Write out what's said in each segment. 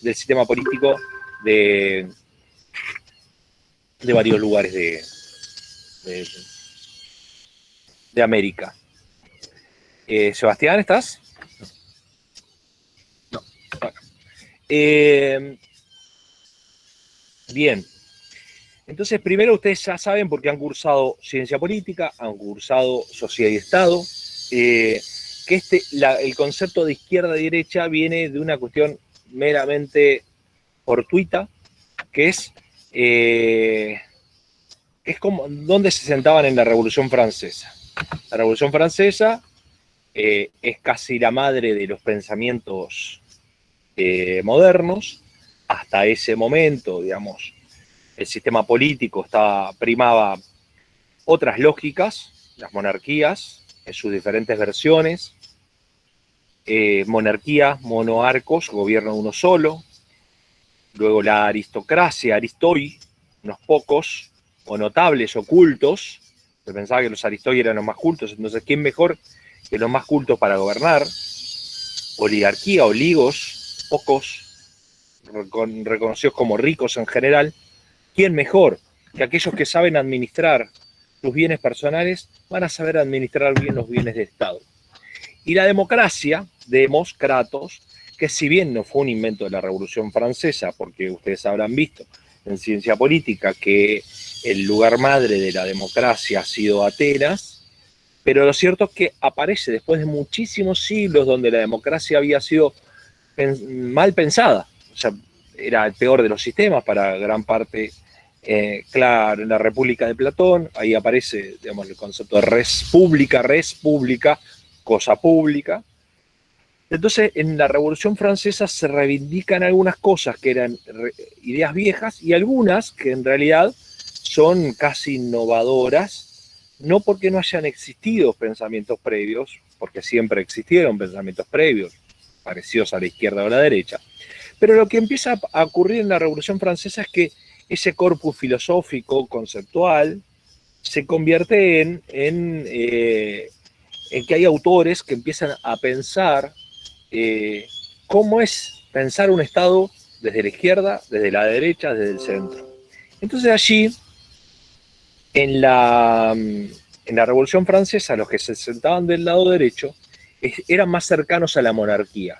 del sistema político de varios lugares de América. Sebastián, ¿estás? No. Bueno. Bien. Entonces, primero ustedes ya saben porque han cursado Ciencia Política, han cursado Sociedad y Estado, que el concepto de izquierda y derecha viene de una cuestión meramente fortuita, que es como dónde se sentaban en la Revolución Francesa. La Revolución Francesa es casi la madre de los pensamientos modernos. Hasta ese momento, digamos, el sistema político primaba otras lógicas, las monarquías en sus diferentes versiones, monarquía, monoarcos, gobierno uno solo, luego la aristocracia, aristoi, unos pocos, o notables ocultos, se pensaba que los aristoi eran los más cultos, entonces ¿quién mejor que los más cultos para gobernar? Oligarquía, oligos, pocos, reconocidos como ricos en general. ¿Quién mejor que aquellos que saben administrar sus bienes personales van a saber administrar bien los bienes del Estado? Y la democracia, demos, Kratos, que si bien no fue un invento de la Revolución Francesa, porque ustedes habrán visto en ciencia política que el lugar madre de la democracia ha sido Atenas, pero lo cierto es que aparece después de muchísimos siglos donde la democracia había sido mal pensada, o sea, era el peor de los sistemas para gran parte. Claro, en la República de Platón, ahí aparece, digamos, el concepto de res pública, cosa pública. Entonces, en la Revolución Francesa se reivindican algunas cosas que eran ideas viejas y algunas que en realidad son casi innovadoras, no porque no hayan existido pensamientos previos, porque siempre existieron pensamientos previos, parecidos a la izquierda o a la derecha, pero lo que empieza a ocurrir en la Revolución Francesa es que ese corpus filosófico, conceptual, se convierte en que hay autores que empiezan a pensar cómo es pensar un Estado desde la izquierda, desde la derecha, desde el centro. Entonces allí, en la Revolución Francesa, los que se sentaban del lado derecho eran más cercanos a la monarquía.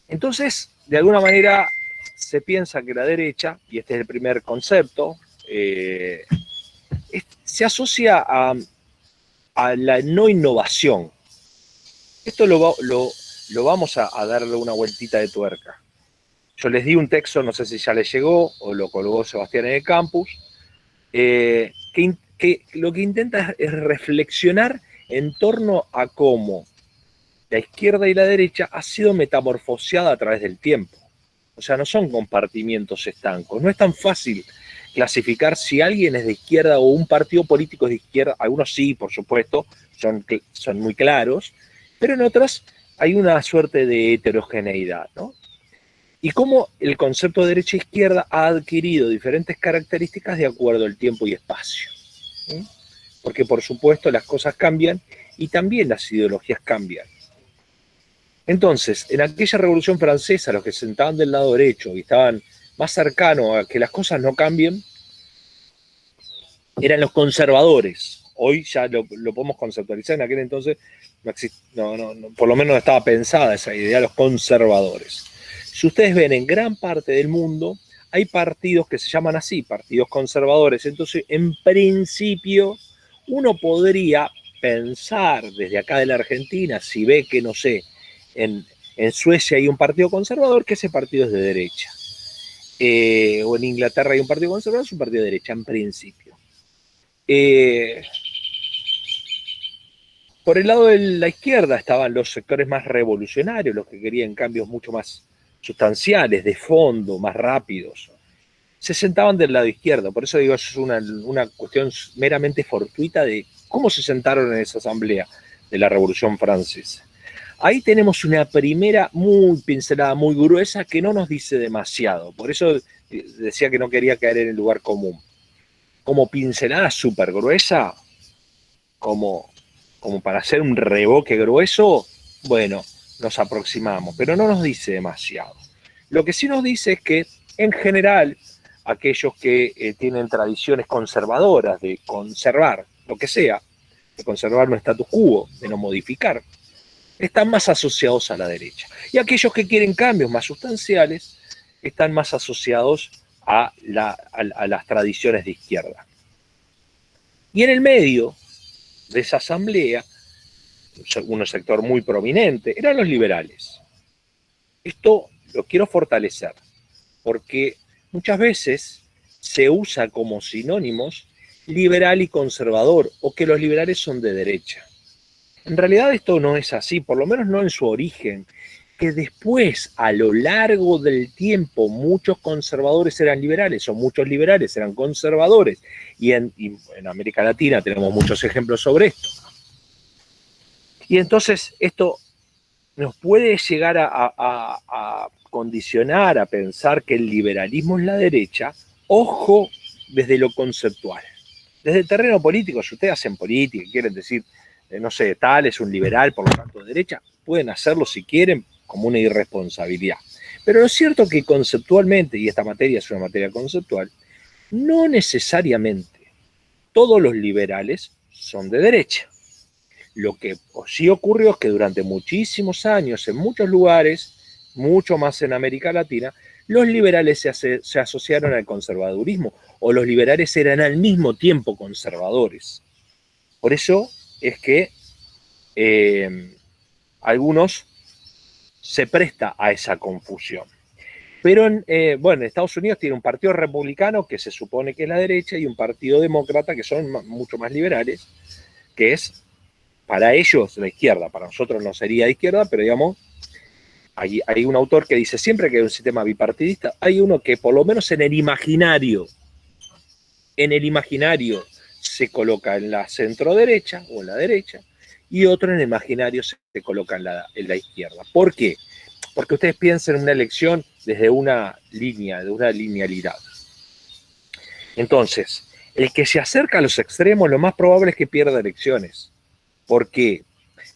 Entonces, de alguna manera, se piensa que la derecha, y este es el primer concepto, se asocia a la no innovación. Esto lo vamos a darle una vueltita de tuerca. Yo les di un texto, no sé si ya les llegó o lo colgó Sebastián en el campus, que lo que intenta es reflexionar en torno a cómo la izquierda y la derecha ha sido metamorfoseada a través del tiempo. O sea, no son compartimientos estancos. No es tan fácil clasificar si alguien es de izquierda o un partido político es de izquierda. Algunos sí, por supuesto, son muy claros, pero en otras hay una suerte de heterogeneidad, ¿no? Y cómo el concepto de derecha e izquierda ha adquirido diferentes características de acuerdo al tiempo y espacio. ¿Sí? Porque, por supuesto, las cosas cambian y también las ideologías cambian. Entonces, en aquella Revolución Francesa, los que se sentaban del lado derecho y estaban más cercanos a que las cosas no cambien, eran los conservadores. Hoy ya lo podemos conceptualizar, en aquel entonces por lo menos no estaba pensada esa idea, los conservadores. Si ustedes ven, en gran parte del mundo hay partidos que se llaman así, partidos conservadores. Entonces, en principio, uno podría pensar desde acá de la Argentina, si ve que, no sé, en Suecia hay un partido conservador, que ese partido es de derecha. O en Inglaterra hay un partido conservador, es un partido de derecha, en principio. Por el lado de la izquierda estaban los sectores más revolucionarios, los que querían cambios mucho más sustanciales, de fondo, más rápidos. Se sentaban del lado izquierdo, por eso digo, eso es una cuestión meramente fortuita de cómo se sentaron en esa asamblea de la Revolución Francesa. Ahí tenemos una primera muy pincelada, muy gruesa, que no nos dice demasiado. Por eso decía que no quería caer en el lugar común. Como pincelada súper gruesa, como para hacer un revoque grueso, bueno, nos aproximamos, pero no nos dice demasiado. Lo que sí nos dice es que, en general, aquellos que tienen tradiciones conservadoras de conservar lo que sea, de conservar un status quo, de no modificar, están más asociados a la derecha. Y aquellos que quieren cambios más sustanciales están más asociados a las tradiciones de izquierda. Y en el medio de esa asamblea, un sector muy prominente, eran los liberales. Esto lo quiero fortalecer, porque muchas veces se usa como sinónimos liberal y conservador, o que los liberales son de derecha. En realidad esto no es así, por lo menos no en su origen, que después, a lo largo del tiempo, muchos conservadores eran liberales, o muchos liberales eran conservadores, y en América Latina tenemos muchos ejemplos sobre esto. Y entonces esto nos puede llegar a condicionar, a pensar que el liberalismo es la derecha, ojo, desde lo conceptual. Desde el terreno político, si ustedes hacen política y quieren decir, no sé, tal es un liberal, por lo tanto de derecha, pueden hacerlo si quieren como una irresponsabilidad. Pero lo cierto es que conceptualmente, y esta materia es una materia conceptual, no necesariamente todos los liberales son de derecha. Lo que sí ocurrió es que durante muchísimos años, en muchos lugares, mucho más en América Latina, los liberales se asociaron al conservadurismo, o los liberales eran al mismo tiempo conservadores. Por eso es que algunos se presta a esa confusión. Pero en Estados Unidos tiene un partido republicano que se supone que es la derecha y un partido demócrata que son mucho más liberales, que es para ellos la izquierda. Para nosotros no sería de izquierda, pero digamos, hay un autor que dice siempre que hay un sistema bipartidista, hay uno que por lo menos en el imaginario se coloca en la centro derecha o en la derecha, y otro en el imaginario se coloca en la izquierda. ¿Por qué? Porque ustedes piensan en una elección desde una línea, de una linealidad. Entonces, el que se acerca a los extremos, lo más probable es que pierda elecciones. ¿Por qué?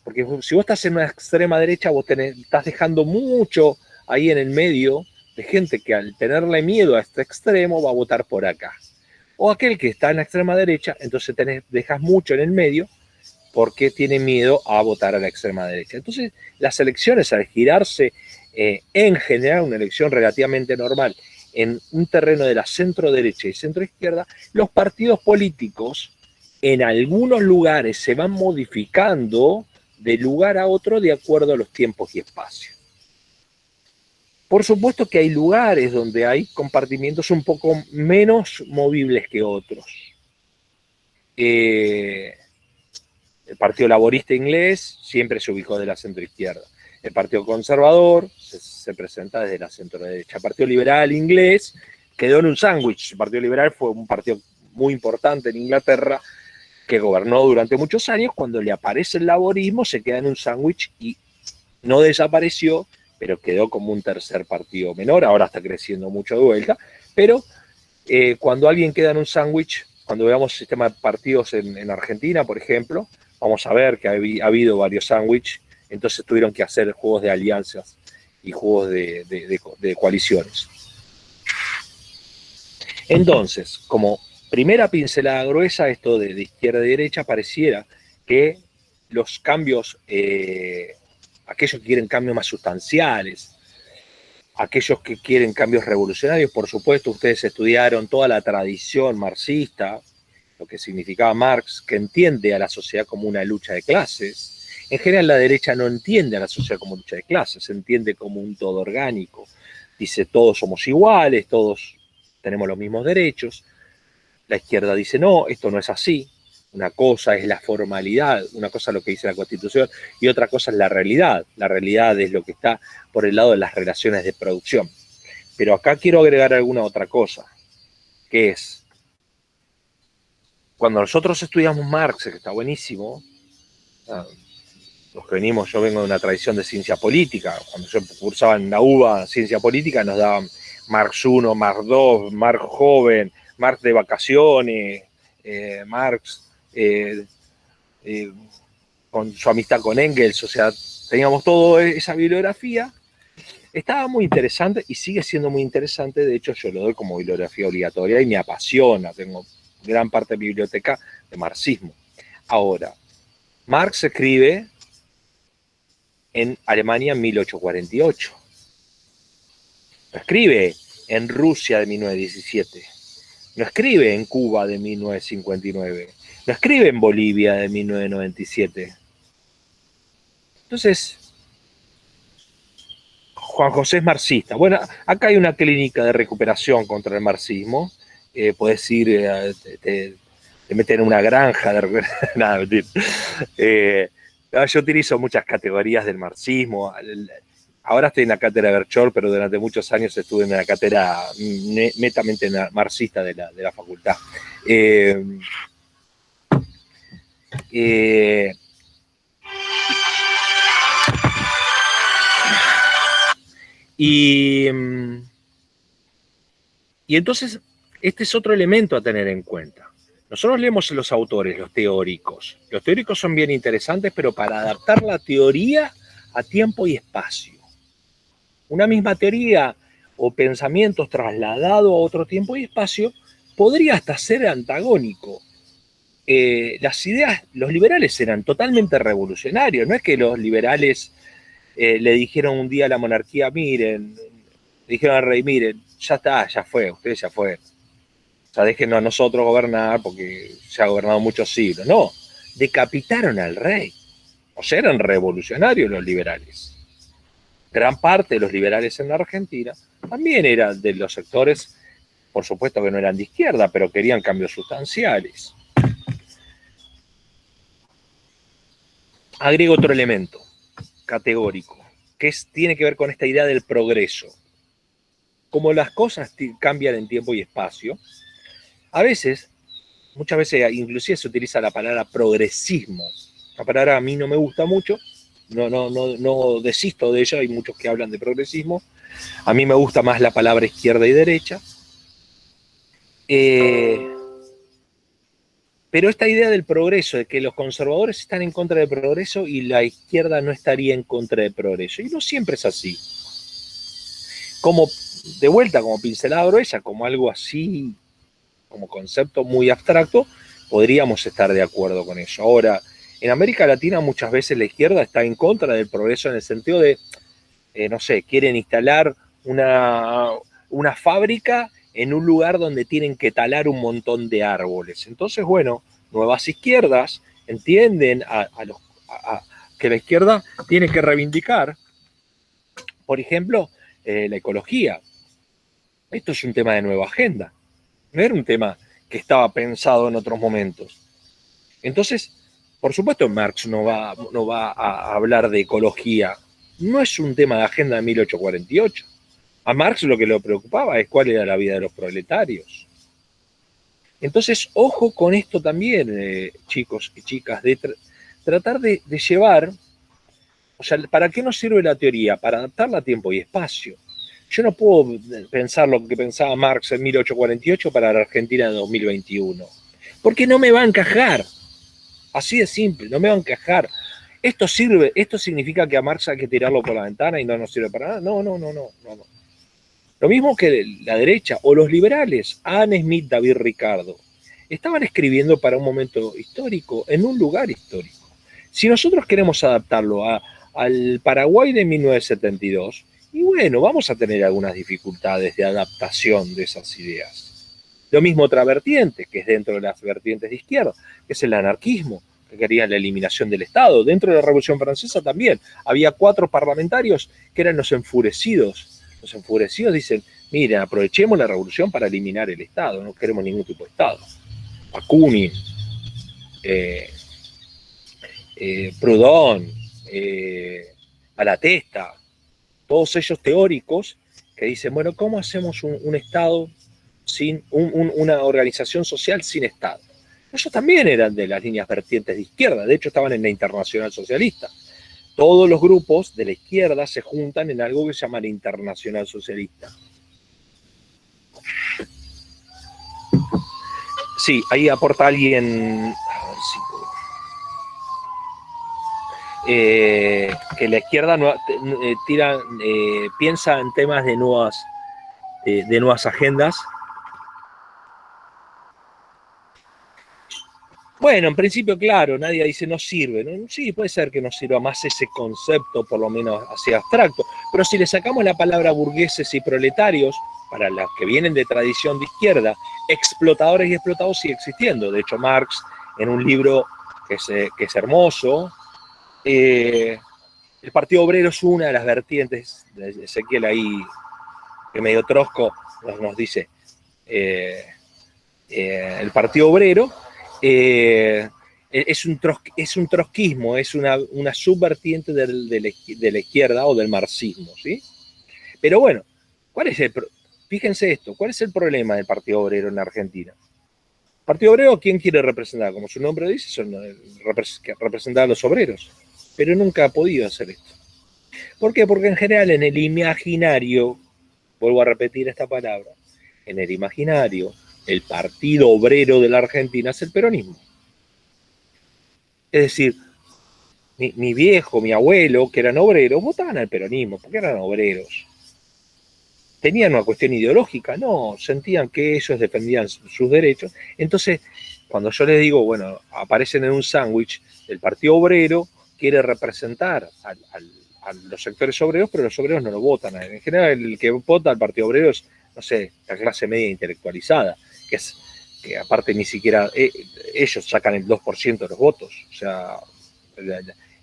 Porque si vos estás en una extrema derecha, vos estás dejando mucho ahí en el medio de gente que al tenerle miedo a este extremo va a votar por acá. O aquel que está en la extrema derecha, entonces dejas mucho en el medio porque tiene miedo a votar a la extrema derecha. Entonces, las elecciones, al girarse en general, una elección relativamente normal, en un terreno de la centro derecha y centro izquierda, los partidos políticos en algunos lugares se van modificando de lugar a otro de acuerdo a los tiempos y espacios. Por supuesto que hay lugares donde hay compartimientos un poco menos movibles que otros. El Partido Laborista Inglés siempre se ubicó de la centroizquierda. El Partido Conservador se presenta desde la centroderecha. El Partido Liberal Inglés quedó en un sándwich. El Partido Liberal fue un partido muy importante en Inglaterra que gobernó durante muchos años. Cuando le aparece el laborismo se queda en un sándwich y no desapareció, pero quedó como un tercer partido menor. Ahora está creciendo mucho de vuelta. Pero cuando alguien queda en un sándwich, cuando veamos el sistema de partidos en Argentina, por ejemplo, vamos a ver que ha habido varios sándwiches, entonces tuvieron que hacer juegos de alianzas y juegos de coaliciones. Entonces, como primera pincelada gruesa, esto de izquierda y derecha, pareciera que los cambios, aquellos que quieren cambios más sustanciales, aquellos que quieren cambios revolucionarios, por supuesto, ustedes estudiaron toda la tradición marxista, lo que significaba Marx, que entiende a la sociedad como una lucha de clases. En general, la derecha no entiende a la sociedad como lucha de clases, se entiende como un todo orgánico. Dice, todos somos iguales, todos tenemos los mismos derechos. La izquierda dice, no, esto no es así. Una cosa es la formalidad, una cosa es lo que dice la Constitución y otra cosa es la realidad. La realidad es lo que está por el lado de las relaciones de producción. Pero acá quiero agregar alguna otra cosa, que es, cuando nosotros estudiamos Marx, que está buenísimo, los que venimos, yo vengo de una tradición de ciencia política, cuando yo cursaba en la UBA ciencia política nos daban Marx 1, Marx 2, Marx joven, Marx de vacaciones, Marx con su amistad con Engels, o sea, teníamos toda esa bibliografía Estaba muy interesante y sigue siendo muy interesante. De hecho, yo lo doy como bibliografía obligatoria y me apasiona. Tengo gran parte de mi biblioteca de marxismo. Ahora, Marx escribe en Alemania en 1848. No escribe en Rusia de 1917. No escribe en Cuba de 1959. No escribe en Bolivia de 1997. Entonces, Juan José es marxista. Bueno, acá hay una clínica de recuperación contra el marxismo. Puedes ir, te meten en una granja de recuperación. Nada, mentira. Yo utilizo muchas categorías del marxismo. Ahora estoy en la cátedra de Berchol, pero durante muchos años estuve en la cátedra netamente marxista de la facultad. Y entonces, este es otro elemento a tener en cuenta. Nosotros leemos los autores, los teóricos. Los teóricos son bien interesantes, pero para adaptar la teoría a tiempo y espacio. Una misma teoría o pensamientos trasladado a otro tiempo y espacio podría hasta ser antagónico. Las ideas, los liberales eran totalmente revolucionarios. No es que los liberales le dijeron un día a la monarquía, miren, le dijeron al rey, miren, ya está, ya fue, ustedes ya fue. O sea, déjenos a nosotros gobernar porque se ha gobernado muchos siglos. No, decapitaron al rey. O sea, eran revolucionarios los liberales. Gran parte de los liberales en la Argentina también eran de los sectores, por supuesto que no eran de izquierda, pero querían cambios sustanciales. Agrego otro elemento categórico, que tiene que ver con esta idea del progreso. Como las cosas cambian en tiempo y espacio, a veces, muchas veces inclusive se utiliza la palabra progresismo. La palabra a mí no me gusta mucho, no desisto de ella, hay muchos que hablan de progresismo. A mí me gusta más la palabra izquierda y derecha. Pero esta idea del progreso, de que los conservadores están en contra del progreso y la izquierda no estaría en contra del progreso. Y no siempre es así. Como, de vuelta, como pincelada gruesa, como algo así, como concepto muy abstracto, podríamos estar de acuerdo con eso. Ahora, en América Latina muchas veces la izquierda está en contra del progreso en el sentido de, no sé, quieren instalar una fábrica en un lugar donde tienen que talar un montón de árboles. Entonces, bueno, nuevas izquierdas entienden que la izquierda tiene que reivindicar, por ejemplo, la ecología. Esto es un tema de nueva agenda. No era un tema que estaba pensado en otros momentos. Entonces, por supuesto, Marx no va a hablar de ecología. No es un tema de agenda de 1848. A Marx lo que lo preocupaba es cuál era la vida de los proletarios. Entonces, ojo con esto también, chicos y chicas, de tratar de llevar, o sea, ¿para qué nos sirve la teoría? Para adaptarla a tiempo y espacio. Yo no puedo pensar lo que pensaba Marx en 1848 para la Argentina de 2021, porque no me va a encajar. Así de simple, no me va a encajar. ¿Esto significa que a Marx hay que tirarlo por la ventana y no nos sirve para nada? No. Lo mismo que la derecha o los liberales, Adam Smith, David Ricardo, estaban escribiendo para un momento histórico, en un lugar histórico. Si nosotros queremos adaptarlo al Paraguay de 1972, y bueno, vamos a tener algunas dificultades de adaptación de esas ideas. Lo mismo otra vertiente, que es dentro de las vertientes de izquierda, que es el anarquismo, que quería la eliminación del Estado. Dentro de la Revolución Francesa también había 4 parlamentarios que eran los enfurecidos. Los enfurecidos dicen, miren, aprovechemos la revolución para eliminar el Estado, no queremos ningún tipo de Estado. Bakunin, Proudhon, Malatesta, todos ellos teóricos que dicen, bueno, ¿cómo hacemos un Estado sin una organización social sin Estado? Ellos también eran de las líneas vertientes de izquierda, de hecho estaban en la Internacional Socialista. Todos los grupos de la izquierda se juntan en algo que se llama la Internacional Socialista. Sí, ahí aporta alguien. A ver si puedo. que la izquierda piensa en temas de nuevas agendas. Bueno, en principio, claro, nadie dice no sirve, ¿no? Sí, puede ser que no sirva más ese concepto, por lo menos así abstracto, pero si le sacamos la palabra burgueses y proletarios, para los que vienen de tradición de izquierda, explotadores y explotados sigue existiendo. De hecho, Marx, en un libro que es hermoso, el Partido Obrero es una de las vertientes, de Ezequiel ahí, que medio trosco nos dice, el Partido Obrero, es un trotskismo, es una subvertiente de la izquierda o del marxismo, ¿sí? Pero bueno, fíjense esto, ¿cuál es el problema del Partido Obrero en Argentina? ¿El Partido Obrero quién quiere representar? Como su nombre dice, representar a los obreros, pero nunca ha podido hacer esto. ¿Por qué? Porque en general en el imaginario, vuelvo a repetir esta palabra, en el imaginario, el Partido Obrero de la Argentina es el peronismo. Es decir, mi viejo, mi abuelo, que eran obreros, votaban al peronismo, porque eran obreros. ¿Tenían una cuestión ideológica? No, sentían que ellos defendían sus derechos. Entonces, cuando yo les digo, bueno, aparecen en un sándwich, el Partido Obrero quiere representar a los sectores obreros, pero los obreros no lo votan. En general, el que vota al Partido Obrero es, no sé, la clase media intelectualizada, que aparte ni siquiera ellos sacan el 2% de los votos. O sea,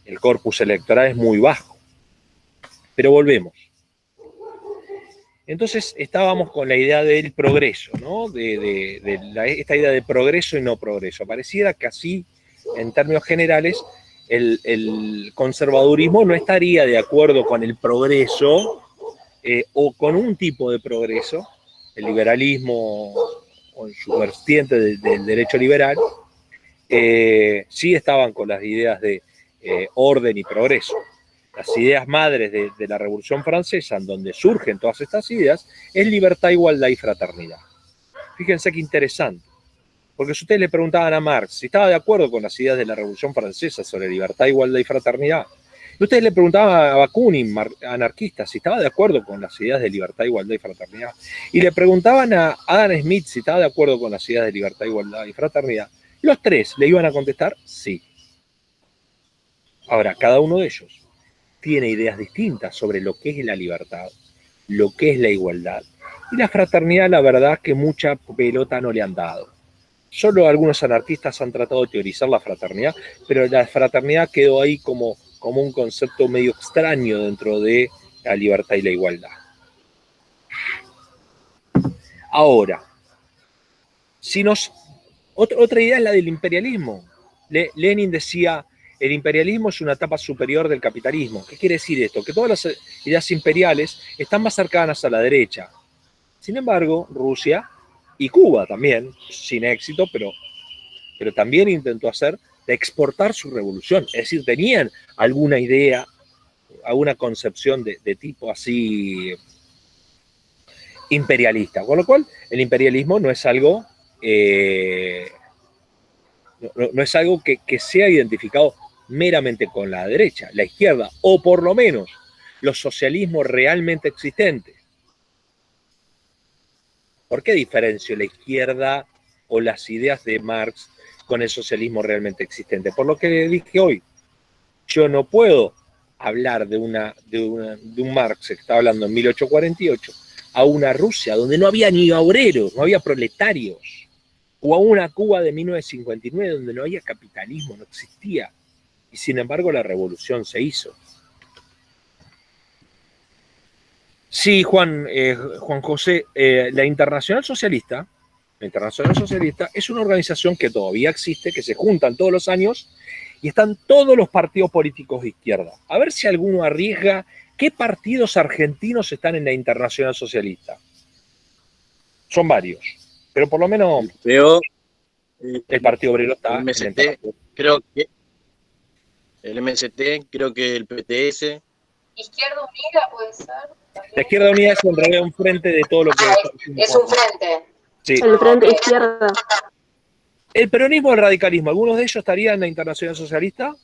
el corpus electoral es muy bajo. Pero volvemos. Entonces estábamos con la idea del progreso, ¿no? Esta idea de progreso y no progreso. Pareciera que así, en términos generales, el conservadurismo no estaría de acuerdo con el progreso o con un tipo de progreso, el liberalismo o en su vertiente del derecho liberal, sí estaban con las ideas de orden y progreso. Las ideas madres de la Revolución Francesa, en donde surgen todas estas ideas, es libertad, igualdad y fraternidad. Fíjense qué interesante. Porque si ustedes le preguntaban a Marx si estaba de acuerdo con las ideas de la Revolución Francesa sobre libertad, igualdad y fraternidad, y ustedes le preguntaban a Bakunin, anarquista, si estaba de acuerdo con las ideas de libertad, igualdad y fraternidad, y le preguntaban a Adam Smith si estaba de acuerdo con las ideas de libertad, igualdad y fraternidad, los tres le iban a contestar sí. Ahora, cada uno de ellos tiene ideas distintas sobre lo que es la libertad, lo que es la igualdad. Y la fraternidad, la verdad, que mucha pelota no le han dado. Solo algunos anarquistas han tratado de teorizar la fraternidad, pero la fraternidad quedó ahí como un concepto medio extraño dentro de la libertad y la igualdad. Ahora, otra idea es la del imperialismo. Lenin decía, el imperialismo es una etapa superior del capitalismo. ¿Qué quiere decir esto? Que todas las ideas imperiales están más cercanas a la derecha. Sin embargo, Rusia y Cuba también, sin éxito, pero también intentó de exportar su revolución. Es decir, tenían alguna idea, alguna concepción de tipo así imperialista. Con lo cual, el imperialismo no es algo, no es algo que sea identificado meramente con la derecha, la izquierda, o por lo menos los socialismos realmente existentes. ¿Por qué diferencio la izquierda o las ideas de Marx con el socialismo realmente existente? Por lo que dije hoy, yo no puedo hablar de un Marx que está hablando en 1848 a una Rusia donde no había ni obreros, no había proletarios, o a una Cuba de 1959 donde no había capitalismo, no existía. Y sin embargo la revolución se hizo. Sí, Juan José, la Internacional Socialista es una organización que todavía existe, que se juntan todos los años y están todos los partidos políticos de izquierda. A ver si alguno arriesga qué partidos argentinos están en la Internacional Socialista. Son varios, pero por lo menos el Partido Obrero está el MST, creo que el MST, creo que el PTS. Izquierda Unida puede ser. ¿También? La Izquierda Unida es en realidad un frente de todo lo que... Es un frente. Sí. El frente izquierda. El peronismo o el radicalismo, ¿algunos de ellos estarían en la Internacional Socialista?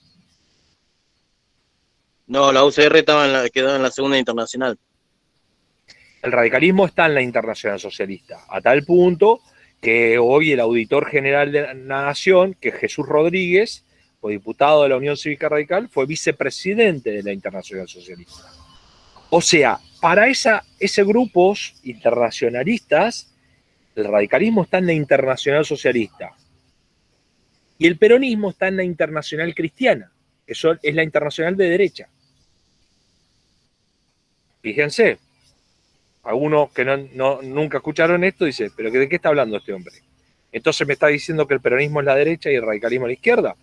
No, la UCR quedó en la segunda internacional. El radicalismo está en la Internacional Socialista, a tal punto que hoy el auditor general de la Nación, que es Jesús Rodríguez, fue diputado de la Unión Cívica Radical, fue vicepresidente de la Internacional Socialista. O sea, para ese grupos internacionalistas, el radicalismo está en la Internacional Socialista y el peronismo está en la Internacional Cristiana, que es la internacional de derecha. Fíjense, algunos que nunca escucharon esto dicen, ¿pero de qué está hablando este hombre? Entonces me está diciendo que el peronismo es la derecha y el radicalismo es la izquierda.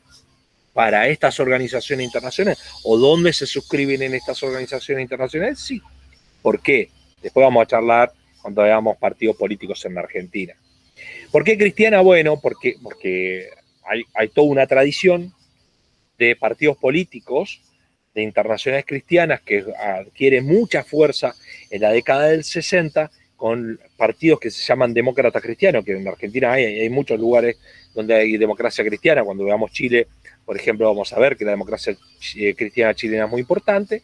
Para estas organizaciones internacionales, o dónde se suscriben en estas organizaciones internacionales, sí. ¿Por qué? Después vamos a charlar cuando veamos partidos políticos en Argentina. ¿Por qué cristiana? Bueno, porque hay toda una tradición de partidos políticos, de internacionales cristianas que adquieren mucha fuerza en la década del 60 con partidos que se llaman demócratas cristianos, que en Argentina hay muchos lugares donde hay democracia cristiana. Cuando veamos Chile, por ejemplo, vamos a ver que la democracia cristiana chilena es muy importante.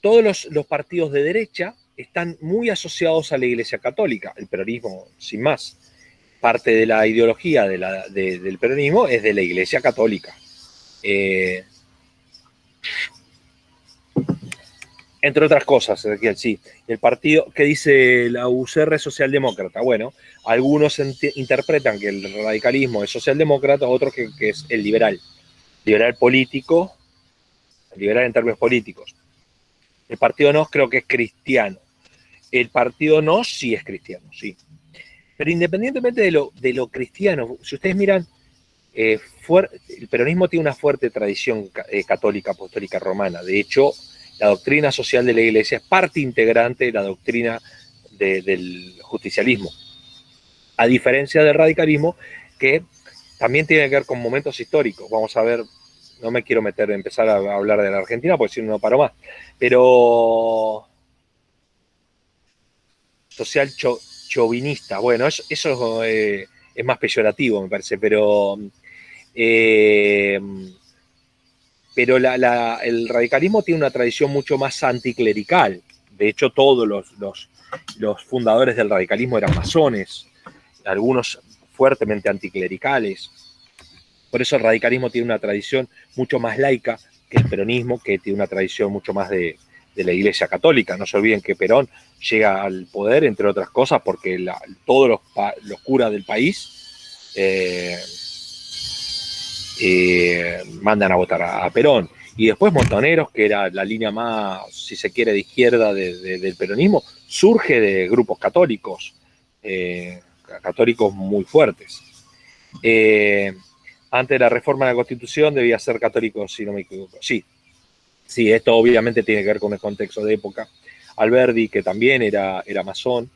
Todos los partidos de derecha están muy asociados a la Iglesia Católica. El peronismo, sin más, parte de la ideología del peronismo es de la Iglesia Católica. Entre otras cosas, Ezequiel, sí. El partido que dice la UCR es socialdemócrata. Bueno, algunos interpretan que el radicalismo es socialdemócrata, otros que es el liberal. Liberal político, liberal en términos políticos. El partido No creo que es cristiano. El partido No sí es cristiano, sí. Pero independientemente de lo cristiano, si ustedes miran, el peronismo tiene una fuerte tradición católica, apostólica, romana. De hecho, la doctrina social de la Iglesia es parte integrante de la doctrina del justicialismo. A diferencia del radicalismo, que también tiene que ver con momentos históricos. Vamos a ver, no me quiero empezar a hablar de la Argentina, porque si no, no paro más. Pero social chauvinista, bueno, eso es más peyorativo, me parece, pero el radicalismo tiene una tradición mucho más anticlerical. De hecho, todos los fundadores del radicalismo eran masones, algunos fuertemente anticlericales. Por eso el radicalismo tiene una tradición mucho más laica que el peronismo, que tiene una tradición mucho más de la Iglesia Católica. No se olviden que Perón llega al poder, entre otras cosas, porque todos los curas del país mandan a votar a Perón. Y después Montoneros, que era la línea más, si se quiere, de izquierda del peronismo, surge de grupos católicos, católicos muy fuertes. Antes de la reforma de la Constitución debía ser católico, si no me equivoco. Sí, esto obviamente tiene que ver con el contexto de época. Alberdi, que también era masón,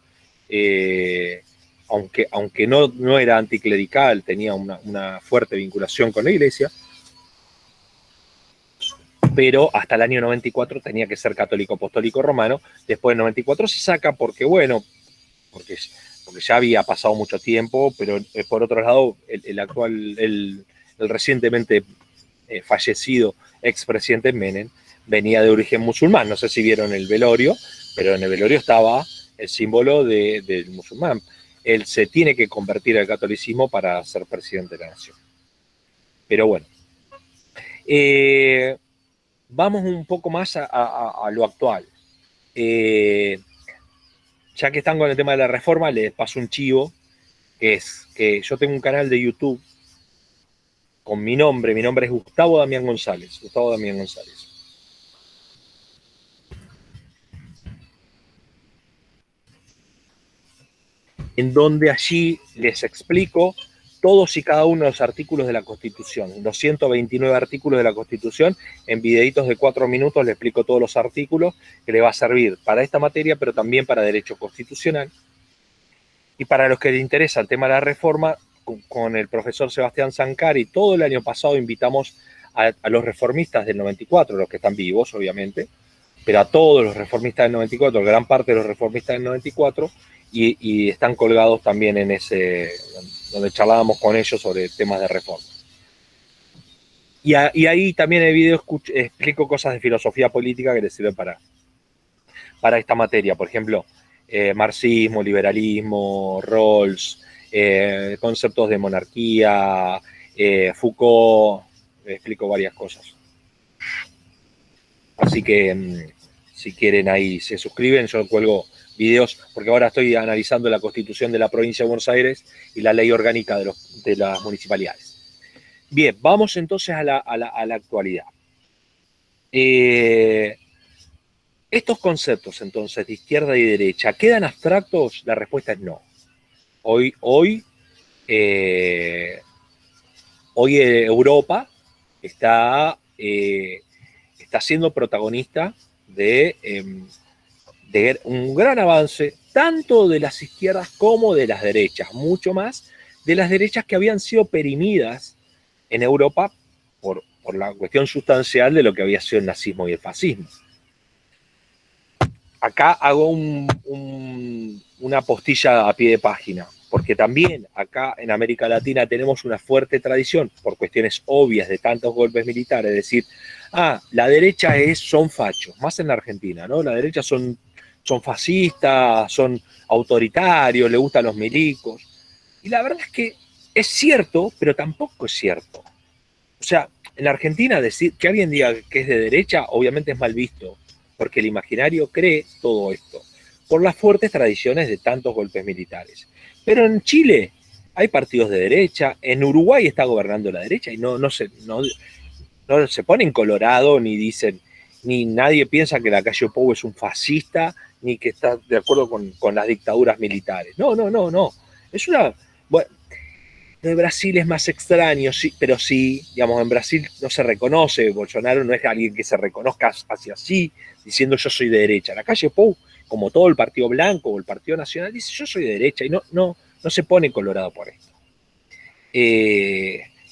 aunque no era anticlerical, tenía una fuerte vinculación con la Iglesia, pero hasta el año 94 tenía que ser católico apostólico romano. Después del 94 se saca porque ya había pasado mucho tiempo, pero por otro lado, el recientemente fallecido expresidente Menem venía de origen musulmán. No sé si vieron el velorio, pero en el velorio estaba el símbolo del musulmán. Él se tiene que convertir al catolicismo para ser presidente de la nación. Pero bueno, vamos un poco más a lo actual. Ya que están con el tema de la reforma, les paso un chivo, que es que yo tengo un canal de YouTube con mi nombre es Gustavo Damián González, en donde allí les explico todos y cada uno de los artículos de la Constitución, los 129 artículos de la Constitución. En videitos de 4 minutos les explico todos los artículos que les va a servir para esta materia, pero también para derecho constitucional. Y para los que les interesa el tema de la reforma, con el profesor Sebastián Zancari, todo el año pasado invitamos a los reformistas del 94, los que están vivos, obviamente, pero a todos los reformistas del 94, gran parte de los reformistas del 94, y están colgados también en donde charlábamos con ellos sobre temas de reforma. Y ahí también en el video explico cosas de filosofía política que les sirven para esta materia. Por ejemplo, marxismo, liberalismo, Rawls, conceptos de monarquía, Foucault, explico varias cosas. Así que si quieren ahí se suscriben, yo cuelgo videos, porque ahora estoy analizando la Constitución de la Provincia de Buenos Aires y la Ley Orgánica de las municipalidades. Bien, vamos entonces a la actualidad. Estos conceptos entonces de izquierda y derecha, ¿quedan abstractos? La respuesta es no. Hoy Europa está siendo protagonista de un gran avance, tanto de las izquierdas como de las derechas, mucho más de las derechas que habían sido perimidas en Europa por la cuestión sustancial de lo que había sido el nazismo y el fascismo. Acá hago una postilla a pie de página, porque también acá en América Latina tenemos una fuerte tradición, por cuestiones obvias de tantos golpes militares, es decir, la derecha son fachos, más en la Argentina, ¿no? La derecha son fascistas, son autoritarios, le gustan los milicos. Y la verdad es que es cierto, pero tampoco es cierto. O sea, en la Argentina decir que alguien diga que es de derecha, obviamente es mal visto, porque el imaginario cree todo esto, por las fuertes tradiciones de tantos golpes militares. Pero en Chile hay partidos de derecha, en Uruguay está gobernando la derecha y no se ponen colorado ni dicen, ni nadie piensa que Lacalle Pou es un fascista, ni que está de acuerdo con las dictaduras militares. No. Es una... Bueno, de Brasil es más extraño, sí, pero sí, digamos, en Brasil no se reconoce, Bolsonaro no es alguien que se reconozca hacia sí, diciendo yo soy de derecha. Lacalle Pou, como todo el Partido Blanco o el Partido Nacional, dice yo soy de derecha y no se pone colorado por esto.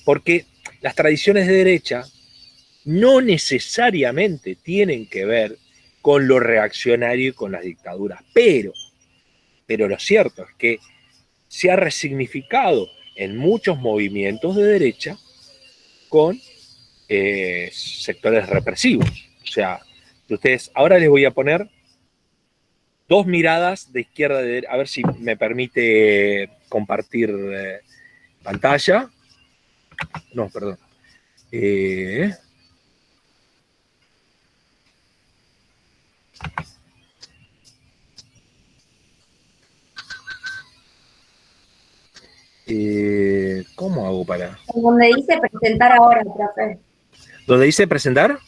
Porque las tradiciones de derecha no necesariamente tienen que ver con lo reaccionario y con las dictaduras, pero lo cierto es que se ha resignificado en muchos movimientos de derecha con sectores represivos. O sea, ustedes, ahora les voy a poner dos miradas de izquierda a derecha, a ver si me permite compartir pantalla. No, perdón. ¿Cómo hago para...? Donde dice presentar ahora, profe. ¿Dónde dice presentar?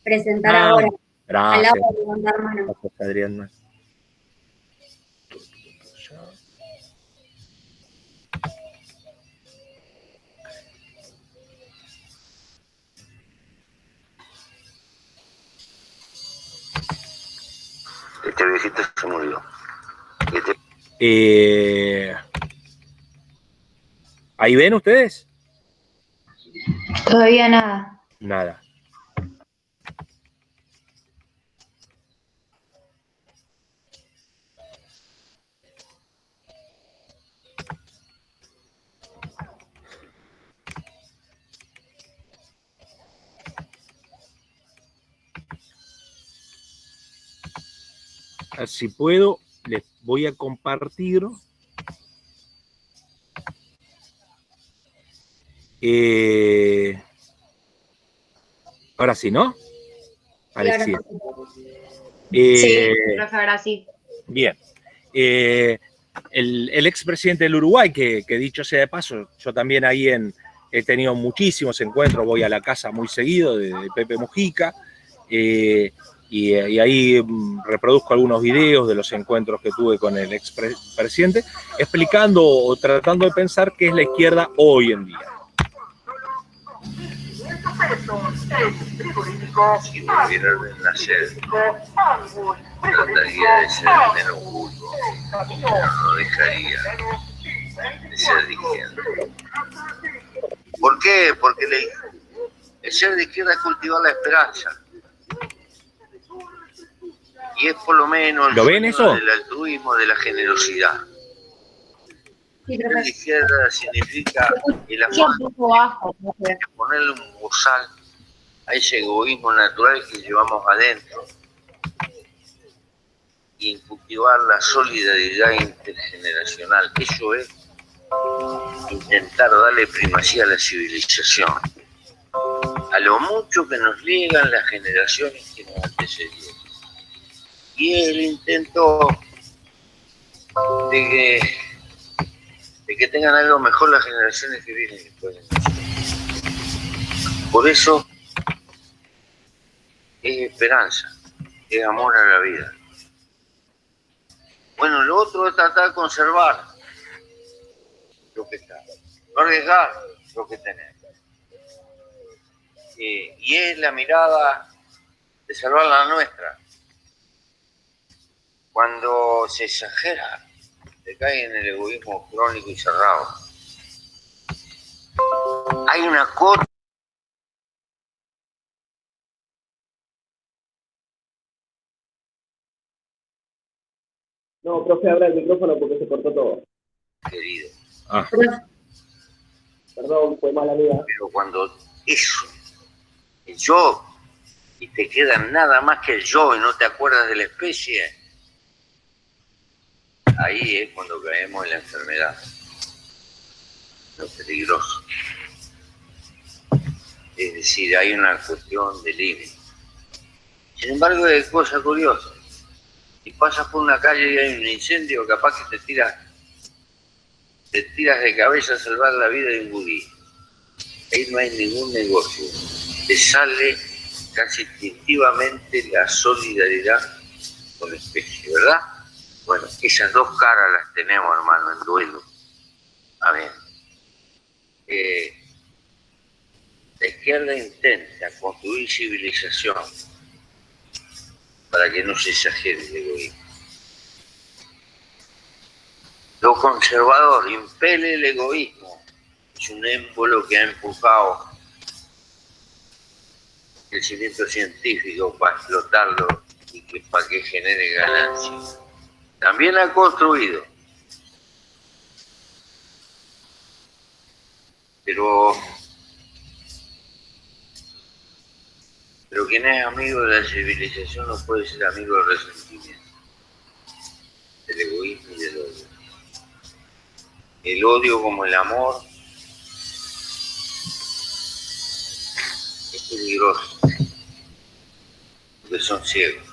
Presentar ahora. Gracias. Al lado de levantar mano. Gracias, Adrián. Este viejito se murió. ¿Ahí ven ustedes? Todavía nada. Nada. A ver si puedo, les voy a compartir. Ahora sí, ¿no? Parecía. Sí, profe, ahora sí. Bien. El expresidente del Uruguay, que dicho sea de paso, yo también ahí he tenido muchísimos encuentros, voy a la casa muy seguido de Pepe Mujica, y ahí reproduzco algunos videos de los encuentros que tuve con el expresidente, explicando o tratando de pensar qué es la izquierda hoy en día. Si volviera a nacer, trataría de ser menos vulgo, no dejaría de ser de izquierda. ¿Por qué? Porque el ser de izquierda es cultivar la esperanza. Y es por lo menos ¿Lo ven eso? del altruismo, de la generosidad. Sí, Ser de profe. izquierda significa el Sí, amor, un poco bajo, profe. ponerle un bozal a ese egoísmo natural que llevamos adentro y cultivar la solidaridad intergeneracional. Eso es intentar darle primacía a la civilización, a lo mucho que nos liegan las generaciones que nos antecedieron. Y es el intento de que tengan algo mejor las generaciones que vienen después de nosotros. Por eso es esperanza, es amor a la vida. Bueno, lo otro es tratar de conservar lo que está, no arriesgar lo que tenemos. Y es la mirada de salvar la nuestra. Cuando se exagera, se cae en el egoísmo crónico y cerrado. Hay una cosa. No, profe, abra el micrófono porque se cortó todo. Querido. Perdón, fue mala mía. Pero cuando eso, el yo, y te queda nada más que el yo y no te acuerdas de la especie, ahí es cuando caemos en la enfermedad, lo peligroso. Es decir, hay una cuestión de límite. Sin embargo, hay cosas curiosas. Si pasas por una calle y hay un incendio, capaz que te tiras de cabeza a salvar la vida de un gurí. Ahí no hay ningún negocio. Te sale casi instintivamente la solidaridad con la especie, ¿verdad? Bueno, esas dos caras las tenemos, hermano, en duelo. A ver. La izquierda intenta construir civilización para que no se exagere el egoísmo. Lo conservador impele el egoísmo. Es un émbolo que ha empujado el crecimiento científico para explotarlo y para que genere ganancias. También ha construido, pero quien es amigo de la civilización no puede ser amigo del resentimiento, del egoísmo y del odio. El odio, como el amor, es peligroso, porque son ciegos,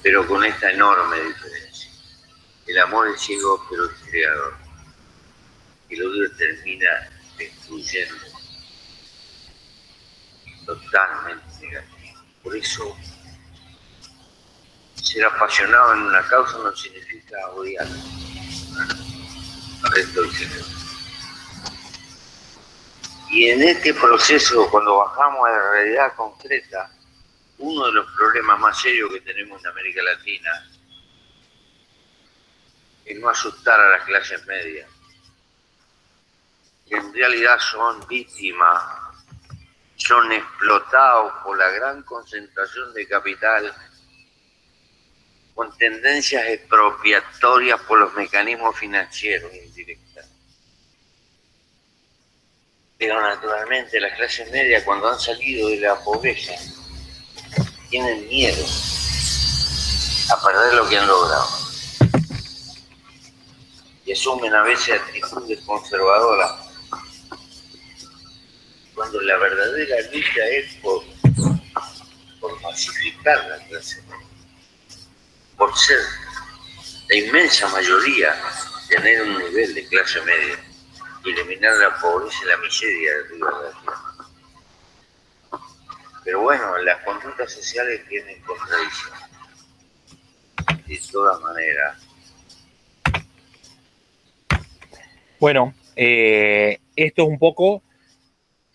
pero con esta enorme diferencia. El amor es ciego, pero es creador. El odio termina destruyendo, totalmente negativo. Por eso, ser apasionado en una causa no significa odiar al resto del género. Y en este proceso, cuando bajamos a la realidad concreta, uno de los problemas más serios que tenemos en América Latina es no asustar a las clases medias, que en realidad son víctimas, son explotados por la gran concentración de capital, con tendencias expropiatorias por los mecanismos financieros indirectos. Pero naturalmente las clases medias, cuando han salido de la pobreza, tienen miedo a perder lo que han logrado. Y asumen a veces actitudes conservadoras, cuando la verdadera lucha es por pacificar la clase media, por ser la inmensa mayoría, tener un nivel de clase media, eliminar la pobreza y la miseria de la tierra. Pero bueno, las conductas sociales tienen contradicciones. De todas maneras. Bueno, esto es un poco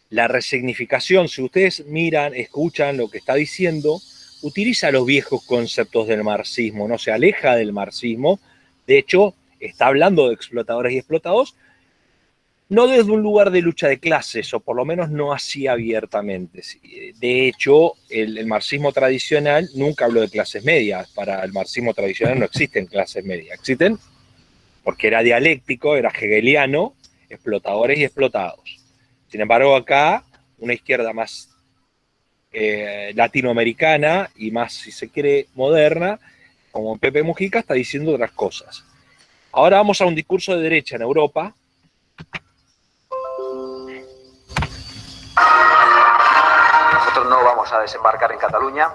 la resignificación. Si ustedes miran, escuchan lo que está diciendo, utiliza los viejos conceptos del marxismo, no se aleja del marxismo. De hecho, está hablando de explotadores y explotados, no desde un lugar de lucha de clases, o por lo menos no así abiertamente. De hecho, el marxismo tradicional nunca habló de clases medias. Para el marxismo tradicional no existen clases medias. ¿Existen? porque era dialéctico, era hegeliano, explotadores y explotados. Sin embargo, acá, una izquierda más latinoamericana y más, si se quiere, moderna, como Pepe Mujica, está diciendo otras cosas. Ahora vamos a un discurso de derecha en Europa. Nosotros no vamos a desembarcar en Cataluña.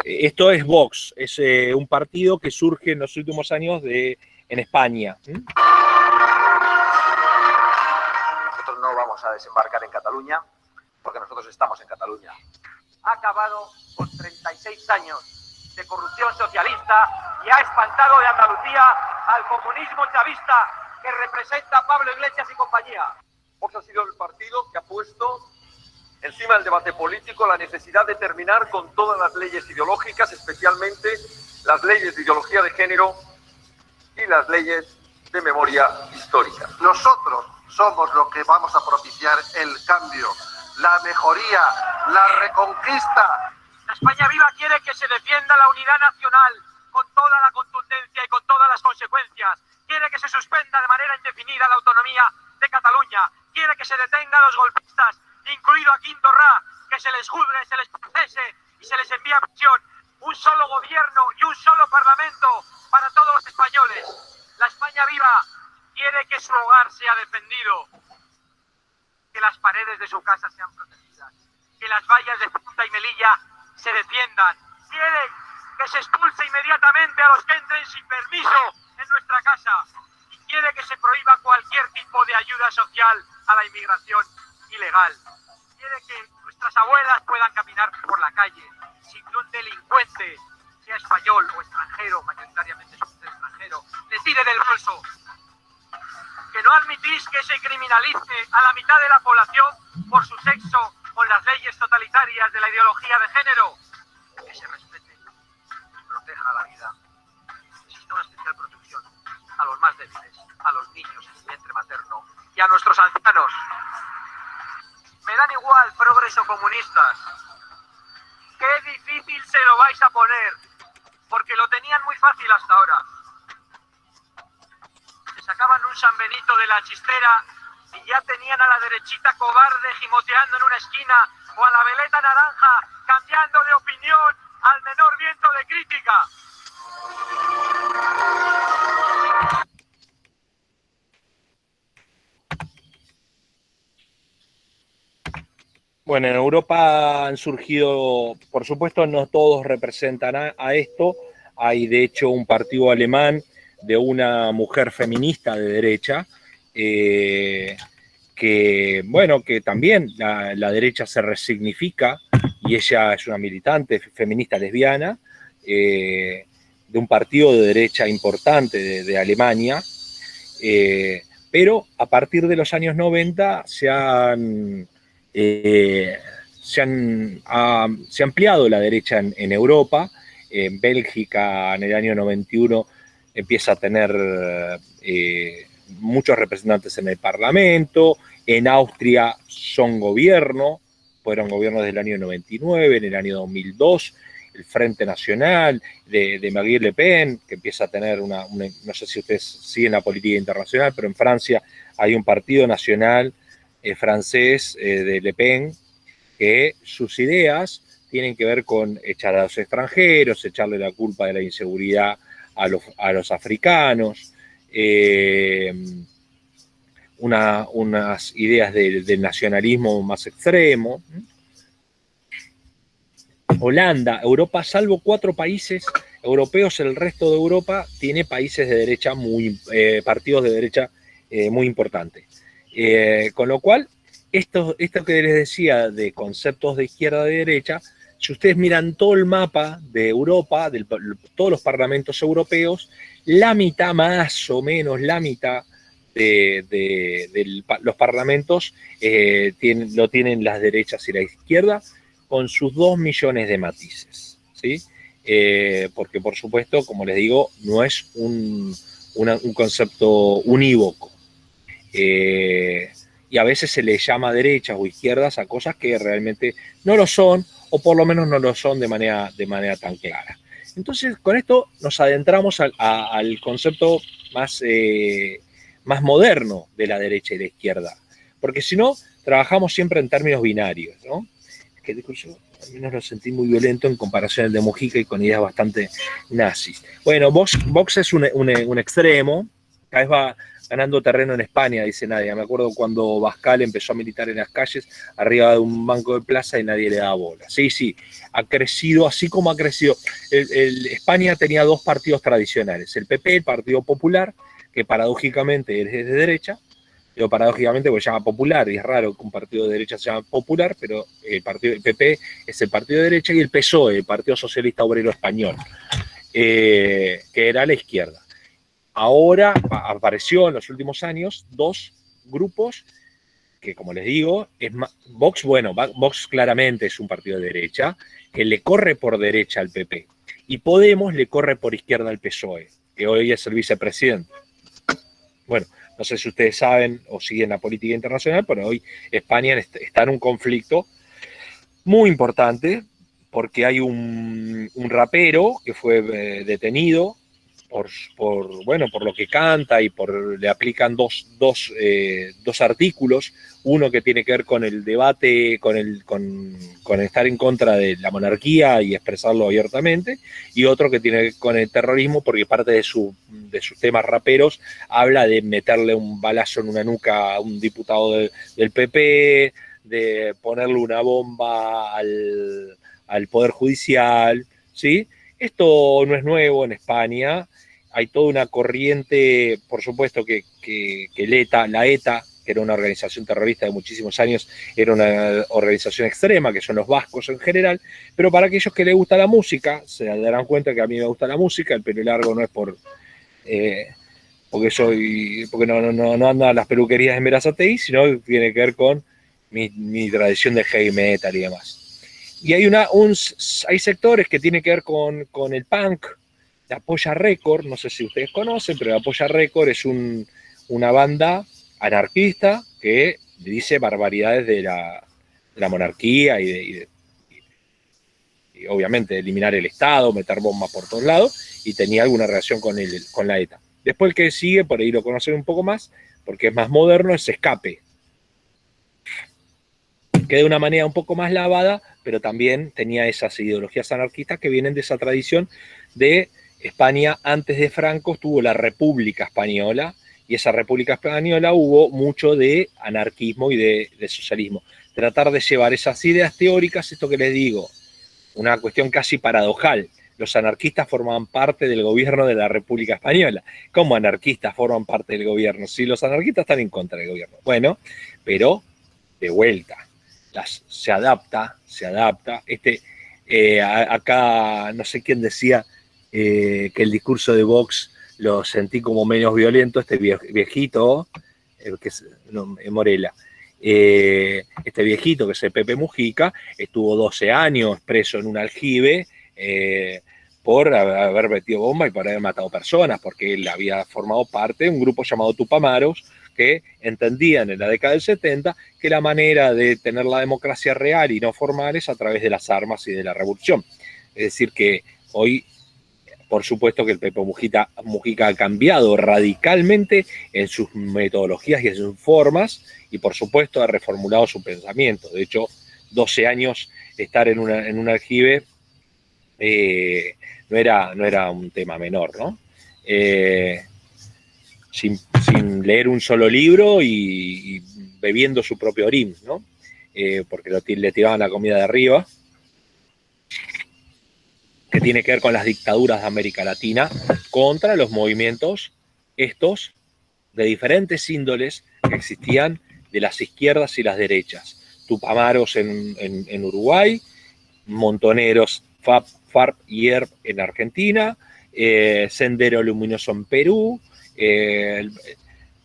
Esto es Vox, es un partido que surge en los últimos años en España. Nosotros no vamos a desembarcar en Cataluña porque nosotros estamos en Cataluña. Ha acabado con 36 años de corrupción socialista y ha espantado de Andalucía al comunismo chavista que representa Pablo Iglesias y compañía. Vox ha sido el partido que ha puesto encima del debate político la necesidad de terminar con todas las leyes ideológicas, especialmente las leyes de ideología de género y las leyes de memoria histórica. Nosotros somos los que vamos a propiciar el cambio, la mejoría, la reconquista. La España Viva quiere que se defienda la unidad nacional con toda la contundencia y con todas las consecuencias. Quiere que se suspenda de manera indefinida la autonomía de Cataluña. Quiere que se detenga a los golpistas, incluido a Quim Torra, que se les juzgue, se les procese y se les envíe a prisión. Un solo gobierno y un solo parlamento para todos los españoles. La España Viva quiere que su hogar sea defendido, que las paredes de su casa sean protegidas, que las vallas de Punta y Melilla se defiendan. Quiere que se expulse inmediatamente a los que entren sin permiso en nuestra casa y quiere que se prohíba cualquier tipo de ayuda social a la inmigración ilegal. Quiere que nuestras abuelas puedan caminar por la calle sin que un delincuente, sea español o extranjero, mayoritariamente es un extranjero, le tire del bolso. Que no admitís que se criminalice a la mitad de la población por su sexo con las leyes totalitarias de la ideología de género. Que se respete y proteja la vida. Existe una especial protección a los más débiles, a los niños en vientre materno y a nuestros ancianos. Me dan igual, progreso comunistas. Qué difícil se lo vais a poner, porque lo tenían muy fácil hasta ahora. Se sacaban un San Benito de la chistera y ya tenían a la derechita cobarde gimoteando en una esquina o a la veleta naranja cambiando de opinión al menor viento de crítica. Bueno, en Europa han surgido, por supuesto, no todos representan a esto. Hay, de hecho, un partido alemán de una mujer feminista de derecha, que también la derecha se resignifica, y ella es una militante feminista lesbiana, de un partido de derecha importante de Alemania, pero a partir de los años 90 se ha ampliado la derecha en Europa. En Bélgica, en el año 91, empieza a tener muchos representantes en el Parlamento. En Austria son gobierno, fueron gobiernos desde el año 99, en el año 2002, el Frente Nacional de Marine Le Pen, que empieza a tener no sé si ustedes siguen la política internacional, pero en Francia hay un partido nacional francés de Le Pen, que sus ideas tienen que ver con echar a los extranjeros, echarle la culpa de la inseguridad a los africanos, unas ideas del nacionalismo más extremo. Holanda, Europa, salvo 4 países europeos, el resto de Europa tiene países de derecha, partidos de derecha muy importantes. Con lo cual, esto que les decía de conceptos de izquierda y derecha, si ustedes miran todo el mapa de Europa, todos los parlamentos europeos, la mitad, más o menos la mitad de los parlamentos lo tienen las derechas y la izquierda, con sus 2 millones de matices, ¿sí? Porque, por supuesto, como les digo, no es un concepto unívoco. Y a veces se le llama derechas o izquierdas a cosas que realmente no lo son, o por lo menos no lo son de manera tan clara. Entonces, con esto nos adentramos al concepto más moderno de la derecha y la izquierda. Porque si no, trabajamos siempre en términos binarios, ¿no? Es que el discurso al menos lo sentí muy violento en comparación al de Mujica y con ideas bastante nazis. Bueno, Vox es un extremo, cada vez va ganando terreno en España, dice Nadia. Me acuerdo cuando Bascal empezó a militar en las calles, arriba de un banco de plaza y nadie le daba bola. Sí, sí, ha crecido, así como ha crecido. España tenía dos partidos tradicionales, el PP, el Partido Popular, que paradójicamente es de derecha, pero paradójicamente porque se llama Popular, y es raro que un partido de derecha se llame Popular, pero el PP es el partido de derecha, y el PSOE, el Partido Socialista Obrero Español, que era la izquierda. Ahora apareció en los últimos años dos grupos que, como les digo, Vox, bueno, Vox claramente es un partido de derecha, que le corre por derecha al PP, y Podemos le corre por izquierda al PSOE, que hoy es el vicepresidente. Bueno, no sé si ustedes saben o siguen la política internacional, pero hoy España está en un conflicto muy importante, porque hay un rapero que fue detenido por lo que canta, y le aplican dos artículos, uno que tiene que ver con el debate, con estar en contra de la monarquía y expresarlo abiertamente, y otro que tiene que ver con el terrorismo, porque parte de sus temas raperos habla de meterle un balazo en una nuca a un diputado del PP, de ponerle una bomba al Poder Judicial, ¿sí? Esto no es nuevo en España. Hay toda una corriente, por supuesto, que la ETA, que era una organización terrorista de muchísimos años, era una organización extrema, que son los vascos en general, pero para aquellos que les gusta la música, se darán cuenta que a mí me gusta la música, el pelo largo no es porque no ando a las peluquerías de Berazategui, sino que tiene que ver con mi tradición de heavy metal y demás. Y hay sectores que tienen que ver con el punk. La Polla Record, no sé si ustedes conocen, pero la Polla Record es una banda anarquista que dice barbaridades de la monarquía y obviamente eliminar el Estado, meter bombas por todos lados, y tenía alguna relación con la ETA. Después el que sigue, por ahí lo conocen un poco más, porque es más moderno, es Escape, que de una manera un poco más lavada, pero también tenía esas ideologías anarquistas que vienen de esa tradición de España. Antes de Franco estuvo la República Española, y esa República Española hubo mucho de anarquismo y de socialismo. Tratar de llevar esas ideas teóricas, esto que les digo, una cuestión casi paradojal. Los anarquistas formaban parte del gobierno de la República Española. ¿Cómo anarquistas forman parte del gobierno? Si los anarquistas están en contra del gobierno. Bueno, pero de vuelta, se adapta. Acá no sé quién decía que el discurso de Vox lo sentí como menos violento, este viejito, Morela, este viejito que es el Pepe Mujica, estuvo 12 años preso en un aljibe por haber metido bomba y por haber matado personas, porque él había formado parte de un grupo llamado Tupamaros, que entendían en la década del 70 que la manera de tener la democracia real y no formal es a través de las armas y de la revolución. Es decir, que hoy, por supuesto que el Pepe Mujica ha cambiado radicalmente en sus metodologías y en sus formas, y por supuesto ha reformulado su pensamiento. De hecho, 12 años estar en un aljibe no era un tema menor, ¿no? Sin leer un solo libro y bebiendo su propio orín, ¿no? Porque le tiraban la comida de arriba, que tiene que ver con las dictaduras de América Latina, contra los movimientos estos de diferentes índoles que existían de las izquierdas y las derechas. Tupamaros en Uruguay, Montoneros, FARC y ERP en Argentina, Sendero Luminoso en Perú,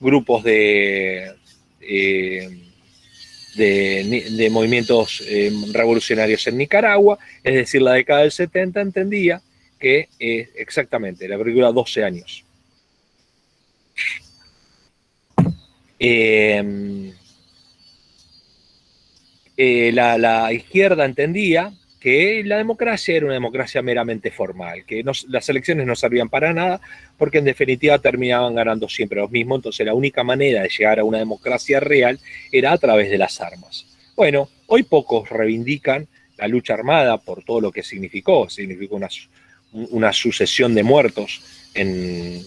grupos de movimientos revolucionarios en Nicaragua. Es decir, la década del 70 entendía que exactamente, la película 12 años. La izquierda entendía que la democracia era una democracia meramente formal, que las elecciones no servían para nada, porque en definitiva terminaban ganando siempre los mismos, entonces la única manera de llegar a una democracia real era a través de las armas. Bueno, hoy pocos reivindican la lucha armada por todo lo que significó una sucesión de muertos en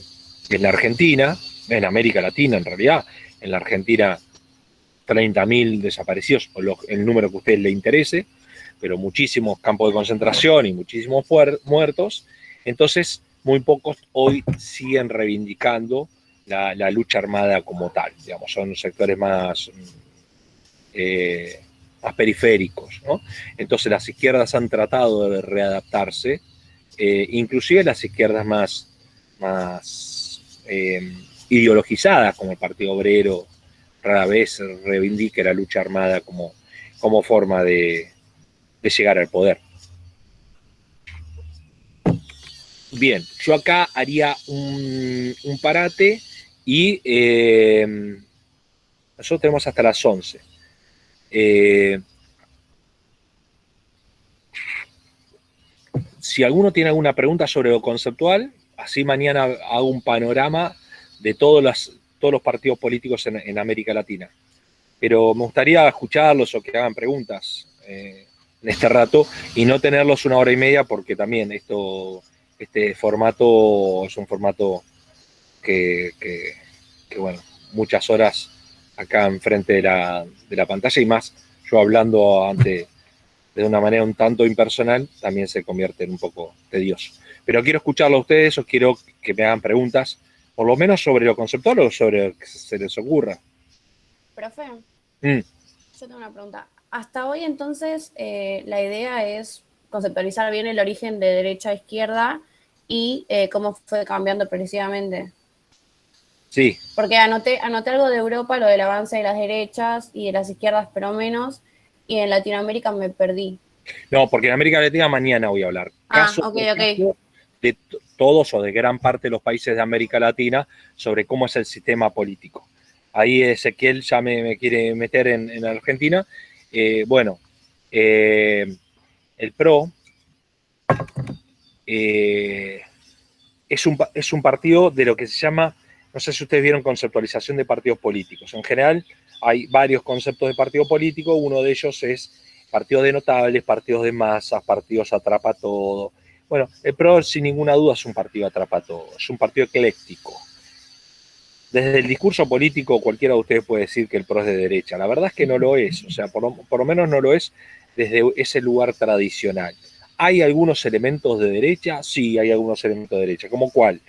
la Argentina, en América Latina en realidad, en la Argentina 30.000 desaparecidos, o el número que a ustedes les interese, pero muchísimos campos de concentración y muchísimos muertos. Entonces, muy pocos hoy siguen reivindicando la lucha armada como tal, digamos, son sectores más periféricos, ¿no? Entonces, las izquierdas han tratado de readaptarse, inclusive las izquierdas más ideologizadas, como el Partido Obrero, rara vez reivindica la lucha armada como forma de llegar al poder. Bien, yo acá haría un parate y nosotros tenemos hasta las 11. Si alguno tiene alguna pregunta sobre lo conceptual, así mañana hago un panorama de todos los partidos políticos en América Latina. Pero me gustaría escucharlos o que hagan preguntas en este rato y no tenerlos 1 hora y media, porque también este formato es un formato que bueno, muchas horas acá enfrente de la pantalla, y más yo hablando de una manera un tanto impersonal, también se convierte en un poco tedioso. Pero quiero escucharlo a ustedes, o quiero que me hagan preguntas, por lo menos sobre lo conceptual o sobre lo que se les ocurra. Profe, yo tengo una pregunta. Hasta hoy, entonces, la idea es conceptualizar bien el origen de derecha a izquierda y cómo fue cambiando progresivamente. Sí. Porque anoté algo de Europa, lo del avance de las derechas y de las izquierdas, pero menos, y en Latinoamérica me perdí. No, porque en América Latina mañana voy a hablar. Ok. De todos o de gran parte de los países de América Latina sobre cómo es el sistema político. Ahí Ezequiel ya me quiere meter en Argentina. El PRO es un partido de lo que se llama, no sé si ustedes vieron, conceptualización de partidos políticos. En general hay varios conceptos de partido político, uno de ellos es partidos de notables, partidos de masas, partidos atrapa todo. Bueno, el PRO sin ninguna duda es un partido atrapa todo, es un partido ecléctico. Desde el discurso político cualquiera de ustedes puede decir que el PRO es de derecha. La verdad es que no lo es, o sea, por lo menos no lo es desde ese lugar tradicional. ¿Hay algunos elementos de derecha? Sí, hay algunos elementos de derecha. ¿Cómo cuál?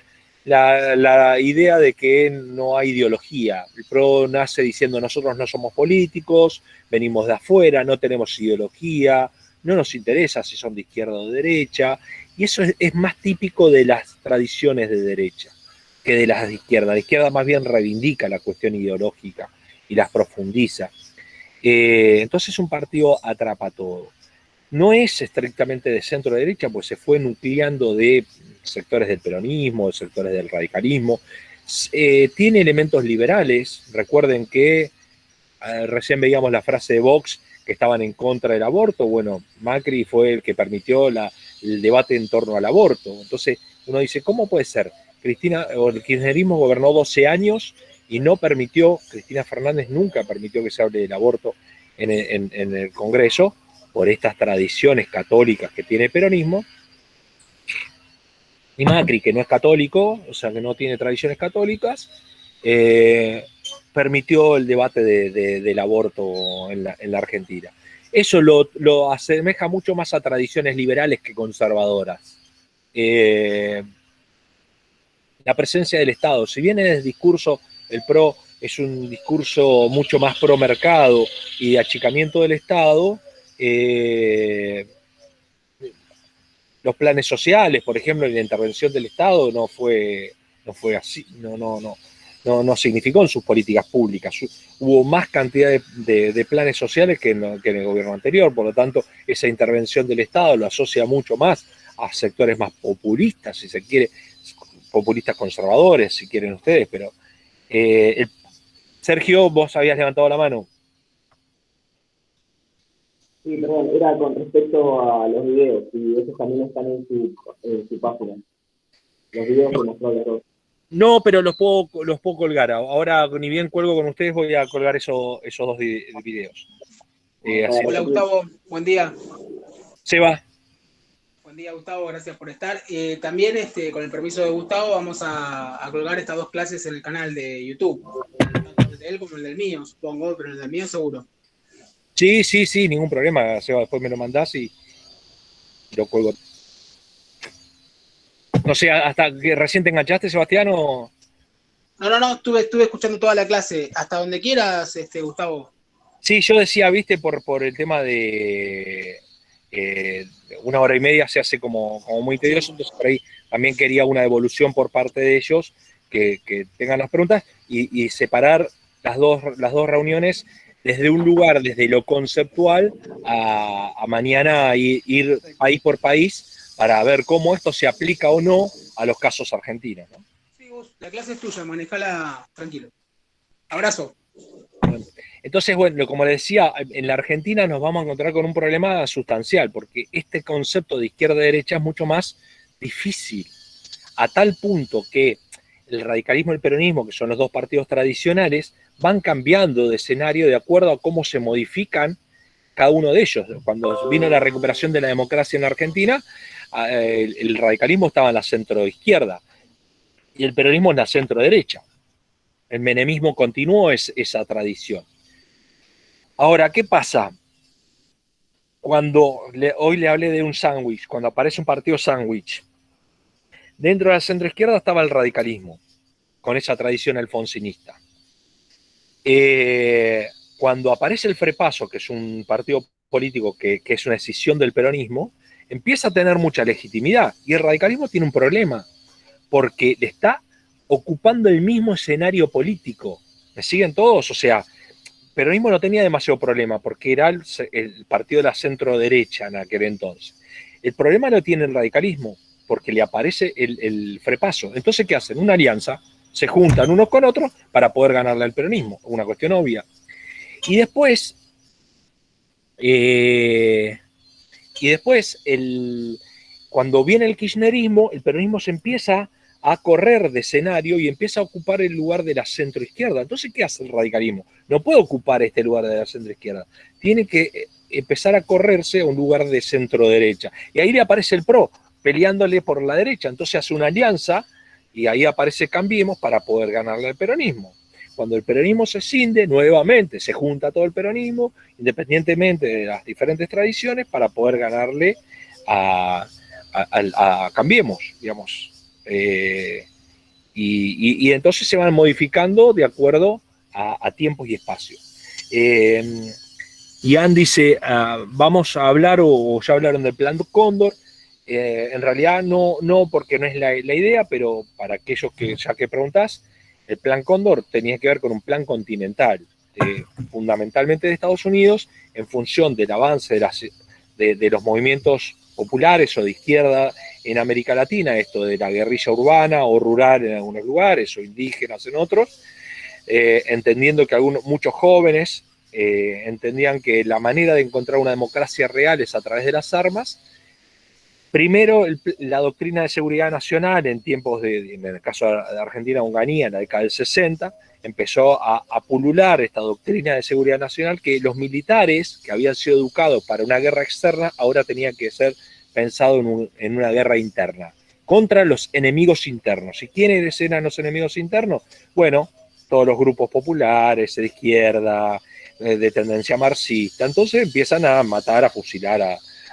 La idea de que no hay ideología. El PRO nace diciendo: nosotros no somos políticos, venimos de afuera, no tenemos ideología, no nos interesa si son de izquierda o de derecha, y eso es más típico de las tradiciones de derecha que de las de izquierda. La izquierda más bien reivindica la cuestión ideológica y las profundiza. Entonces es un partido atrapa todo. No es estrictamente de centro derecha, pues se fue nucleando de sectores del peronismo, de sectores del radicalismo. Tiene elementos liberales. Recuerden que recién veíamos la frase de Vox, que estaban en contra del aborto. Bueno, Macri fue el que permitió el debate en torno al aborto. Entonces uno dice, ¿cómo puede ser? El kirchnerismo gobernó 12 años y no permitió, Cristina Fernández nunca permitió que se hable del aborto en el Congreso, por estas tradiciones católicas que tiene el peronismo. Y Macri, que no es católico, o sea, que no tiene tradiciones católicas, permitió el debate del aborto en la Argentina. Eso lo asemeja mucho más a tradiciones liberales que conservadoras. La presencia del Estado, si bien es discurso, el PRO es un discurso mucho más pro mercado y de achicamiento del Estado, los planes sociales, por ejemplo, y la intervención del Estado no fue así, no significó en sus políticas públicas. Hubo más cantidad de planes sociales que en el gobierno anterior, por lo tanto, esa intervención del Estado lo asocia mucho más a sectores más populistas, si se quiere, populistas conservadores, si quieren ustedes, pero Sergio, vos habías levantado la mano. Sí, perdón, era con respecto a los videos, y esos también están en su página. Los videos que mostró los dos. No, pero los puedo colgar. Ahora, ni bien cuelgo con ustedes, voy a colgar esos dos videos. Hola, Gustavo, buen día. Seba. Buen día, Gustavo, gracias por estar. También, con el permiso de Gustavo, vamos a colgar estas dos clases en el canal de YouTube. Tanto el de él como el del mío, supongo, pero el del mío seguro. Sí, ningún problema, Seba. Después me lo mandás y lo cuelgo. No sé, ¿hasta que recién te enganchaste, Sebastián, o...? No, estuve escuchando toda la clase. Hasta donde quieras, Gustavo. Sí, yo decía, viste, por el tema de 1 hora y media se hace como muy tedioso, entonces por ahí también quería una devolución por parte de ellos, que tengan las preguntas, y separar las dos reuniones desde un lugar, desde lo conceptual, a mañana ir país por país, para ver cómo esto se aplica o no a los casos argentinos, ¿no? Sí, Gus, la clase es tuya, manejala tranquilo. Abrazo. Entonces, bueno, como les decía, en la Argentina nos vamos a encontrar con un problema sustancial, porque este concepto de izquierda-derecha es mucho más difícil, a tal punto que el radicalismo y el peronismo, que son los dos partidos tradicionales, van cambiando de escenario de acuerdo a cómo se modifican cada uno de ellos. Cuando vino la recuperación de la democracia en la Argentina, el radicalismo estaba en la centro-izquierda y el peronismo en la centro-derecha. El menemismo continuó esa tradición. Ahora, ¿qué pasa? Cuando hoy le hablé de un sándwich, cuando aparece un partido sándwich, dentro de la centro-izquierda estaba el radicalismo, con esa tradición alfonsinista. Cuando aparece el Frepaso, que es un partido político que es una escisión del peronismo, empieza a tener mucha legitimidad. Y el radicalismo tiene un problema, porque le está ocupando el mismo escenario político. ¿Me siguen todos? O sea, el peronismo no tenía demasiado problema, porque era el partido de la centro-derecha en aquel entonces. El problema lo tiene el radicalismo, porque le aparece el Frepaso. Entonces, ¿qué hacen? Una alianza, se juntan unos con otros para poder ganarle al peronismo, una cuestión obvia. Y después, cuando viene el kirchnerismo, el peronismo se empieza a correr de escenario y empieza a ocupar el lugar de la centroizquierda. Entonces, ¿qué hace el radicalismo? No puede ocupar este lugar de la centroizquierda. Tiene que empezar a correrse a un lugar de centro-derecha. Y ahí le aparece el PRO, peleándole por la derecha. Entonces hace una alianza y ahí aparece Cambiemos para poder ganarle al peronismo. Cuando el peronismo se cinde, nuevamente se junta todo el peronismo, independientemente de las diferentes tradiciones, para poder ganarle a Cambiemos, digamos. Y entonces se van modificando de acuerdo a tiempos y espacios. Ian dice, vamos a hablar, o ya hablaron del Plan Cóndor. En realidad no, porque no es la idea, pero para aquellos que ya que preguntás, el Plan Cóndor tenía que ver con un plan continental, fundamentalmente de Estados Unidos, en función del avance de los movimientos populares o de izquierda en América Latina, esto de la guerrilla urbana o rural en algunos lugares o indígenas en otros, entendiendo que muchos jóvenes entendían que la manera de encontrar una democracia real es a través de las armas. Primero, la doctrina de seguridad nacional en tiempos en el caso de Argentina, Onganía, en la década del 60, empezó a pulular esta doctrina de seguridad nacional, que los militares que habían sido educados para una guerra externa ahora tenían que ser pensados en una guerra interna, contra los enemigos internos. ¿Y quiénes eran los enemigos internos? Bueno, todos los grupos populares, de izquierda, de tendencia marxista. Entonces empiezan a matar, a fusilar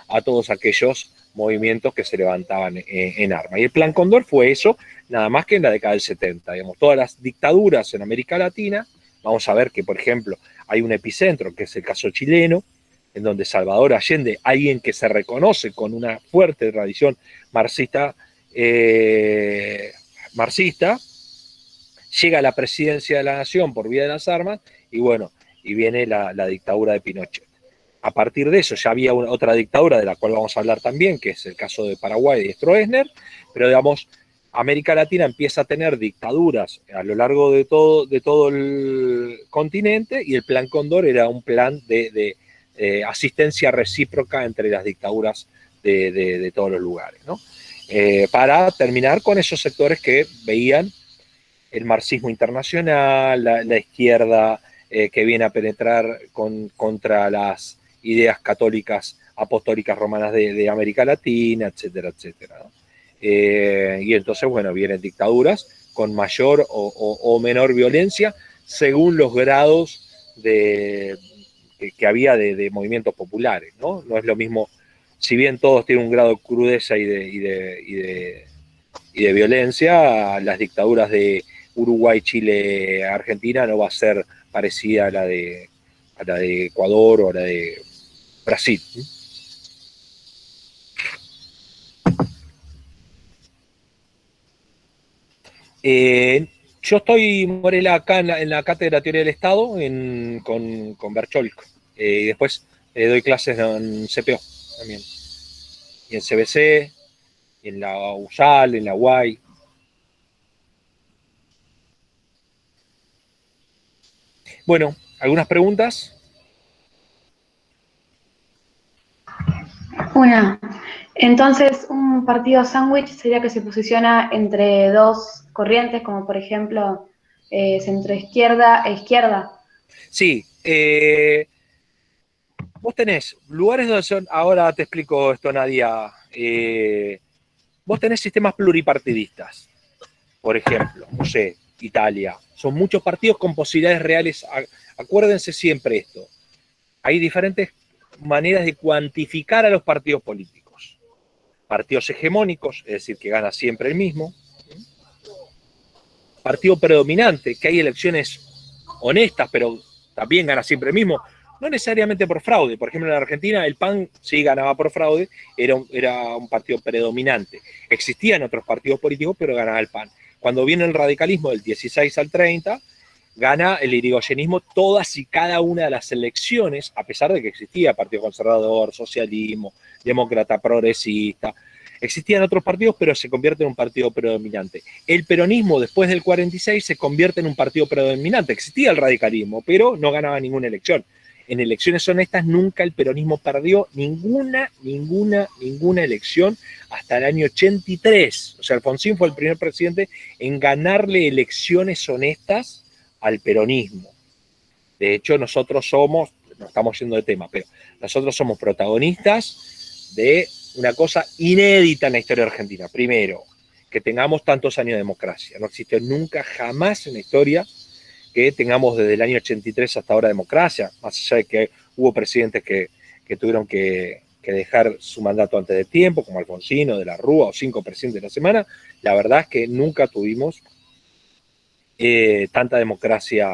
a todos aquellos movimientos que se levantaban en armas. Y el Plan Cóndor fue eso, nada más que en la década del 70. Digamos, todas las dictaduras en América Latina, vamos a ver que, por ejemplo, hay un epicentro, que es el caso chileno, en donde Salvador Allende, alguien que se reconoce con una fuerte tradición marxista, llega a la presidencia de la nación por vía de las armas, y bueno, y viene la dictadura de Pinochet. A partir de eso ya había otra dictadura de la cual vamos a hablar también, que es el caso de Paraguay de Stroessner, pero digamos, América Latina empieza a tener dictaduras a lo largo de todo el continente, y el Plan Cóndor era un plan de asistencia recíproca entre las dictaduras de todos los lugares, ¿no? Para terminar con esos sectores que veían el marxismo internacional, la izquierda que viene a penetrar contra las ideas católicas apostólicas romanas de América Latina, etcétera, etcétera, ¿no? Y entonces, bueno, vienen dictaduras con mayor o menor violencia según los grados que había de movimientos populares, ¿no? No es lo mismo, si bien todos tienen un grado de crudeza y de violencia, las dictaduras de Uruguay, Chile, Argentina no va a ser parecida a la de Ecuador o a la de Brasil. Yo estoy, Morela, acá en la Cátedra de Teoría del Estado con Bercholk. Y después doy clases en CPO también. Y en CBC, y en la USAL, en la UAI. Bueno, ¿algunas preguntas? Una. Entonces, un partido sándwich sería que se posiciona entre dos corrientes, como por ejemplo centroizquierda e izquierda. Sí. Vos tenés lugares donde son, ahora te explico esto, Nadia, vos tenés sistemas pluripartidistas, por ejemplo, no sé, Italia, son muchos partidos con posibilidades reales, acuérdense siempre esto, hay diferentes maneras de cuantificar a los partidos políticos, partidos hegemónicos, es decir, que gana siempre el mismo, partido predominante, que hay elecciones honestas, pero también gana siempre el mismo, no necesariamente por fraude. Por ejemplo, en la Argentina el PAN sí ganaba por fraude, era un partido predominante. Existían otros partidos políticos, pero ganaba el PAN. Cuando viene el radicalismo del 16 al 30, gana el irigoyenismo todas y cada una de las elecciones, a pesar de que existía Partido Conservador, Socialismo, Demócrata, Progresista. Existían otros partidos, pero se convierte en un partido predominante. El peronismo, después del 46, se convierte en un partido predominante. Existía el radicalismo, pero no ganaba ninguna elección. En elecciones honestas nunca el peronismo perdió ninguna elección hasta el año 83. O sea, Alfonsín fue el primer presidente en ganarle elecciones honestas al peronismo. De hecho, nosotros somos, no estamos yendo de tema, pero nosotros somos protagonistas de una cosa inédita en la historia argentina. Primero, que tengamos tantos años de democracia. No existe nunca, jamás en la historia que tengamos desde el año 83 hasta ahora democracia, más allá de que hubo presidentes que tuvieron que dejar su mandato antes de tiempo, como Alfonsín o de la Rúa, o 5 presidentes de la semana, la verdad es que nunca tuvimos tanta democracia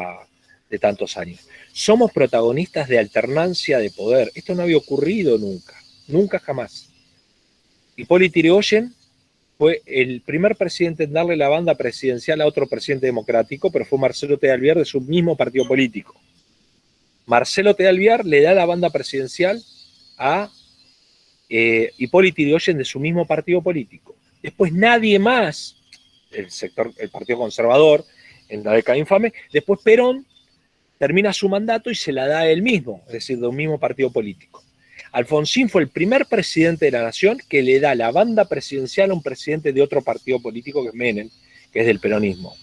de tantos años. Somos protagonistas de alternancia de poder. Esto no había ocurrido nunca jamás. Hipólito Yrigoyen fue el primer presidente en darle la banda presidencial a otro presidente democrático, pero fue Marcelo T. de Alvear de su mismo partido político. Marcelo T. de Alvear le da la banda presidencial a Hipólito Yrigoyen de su mismo partido político. Después nadie más, el Partido Conservador, en la década infame, después Perón termina su mandato y se la da a él mismo, es decir, de un mismo partido político. Alfonsín fue el primer presidente de la nación que le da la banda presidencial a un presidente de otro partido político, que es Menem, que es del peronismo.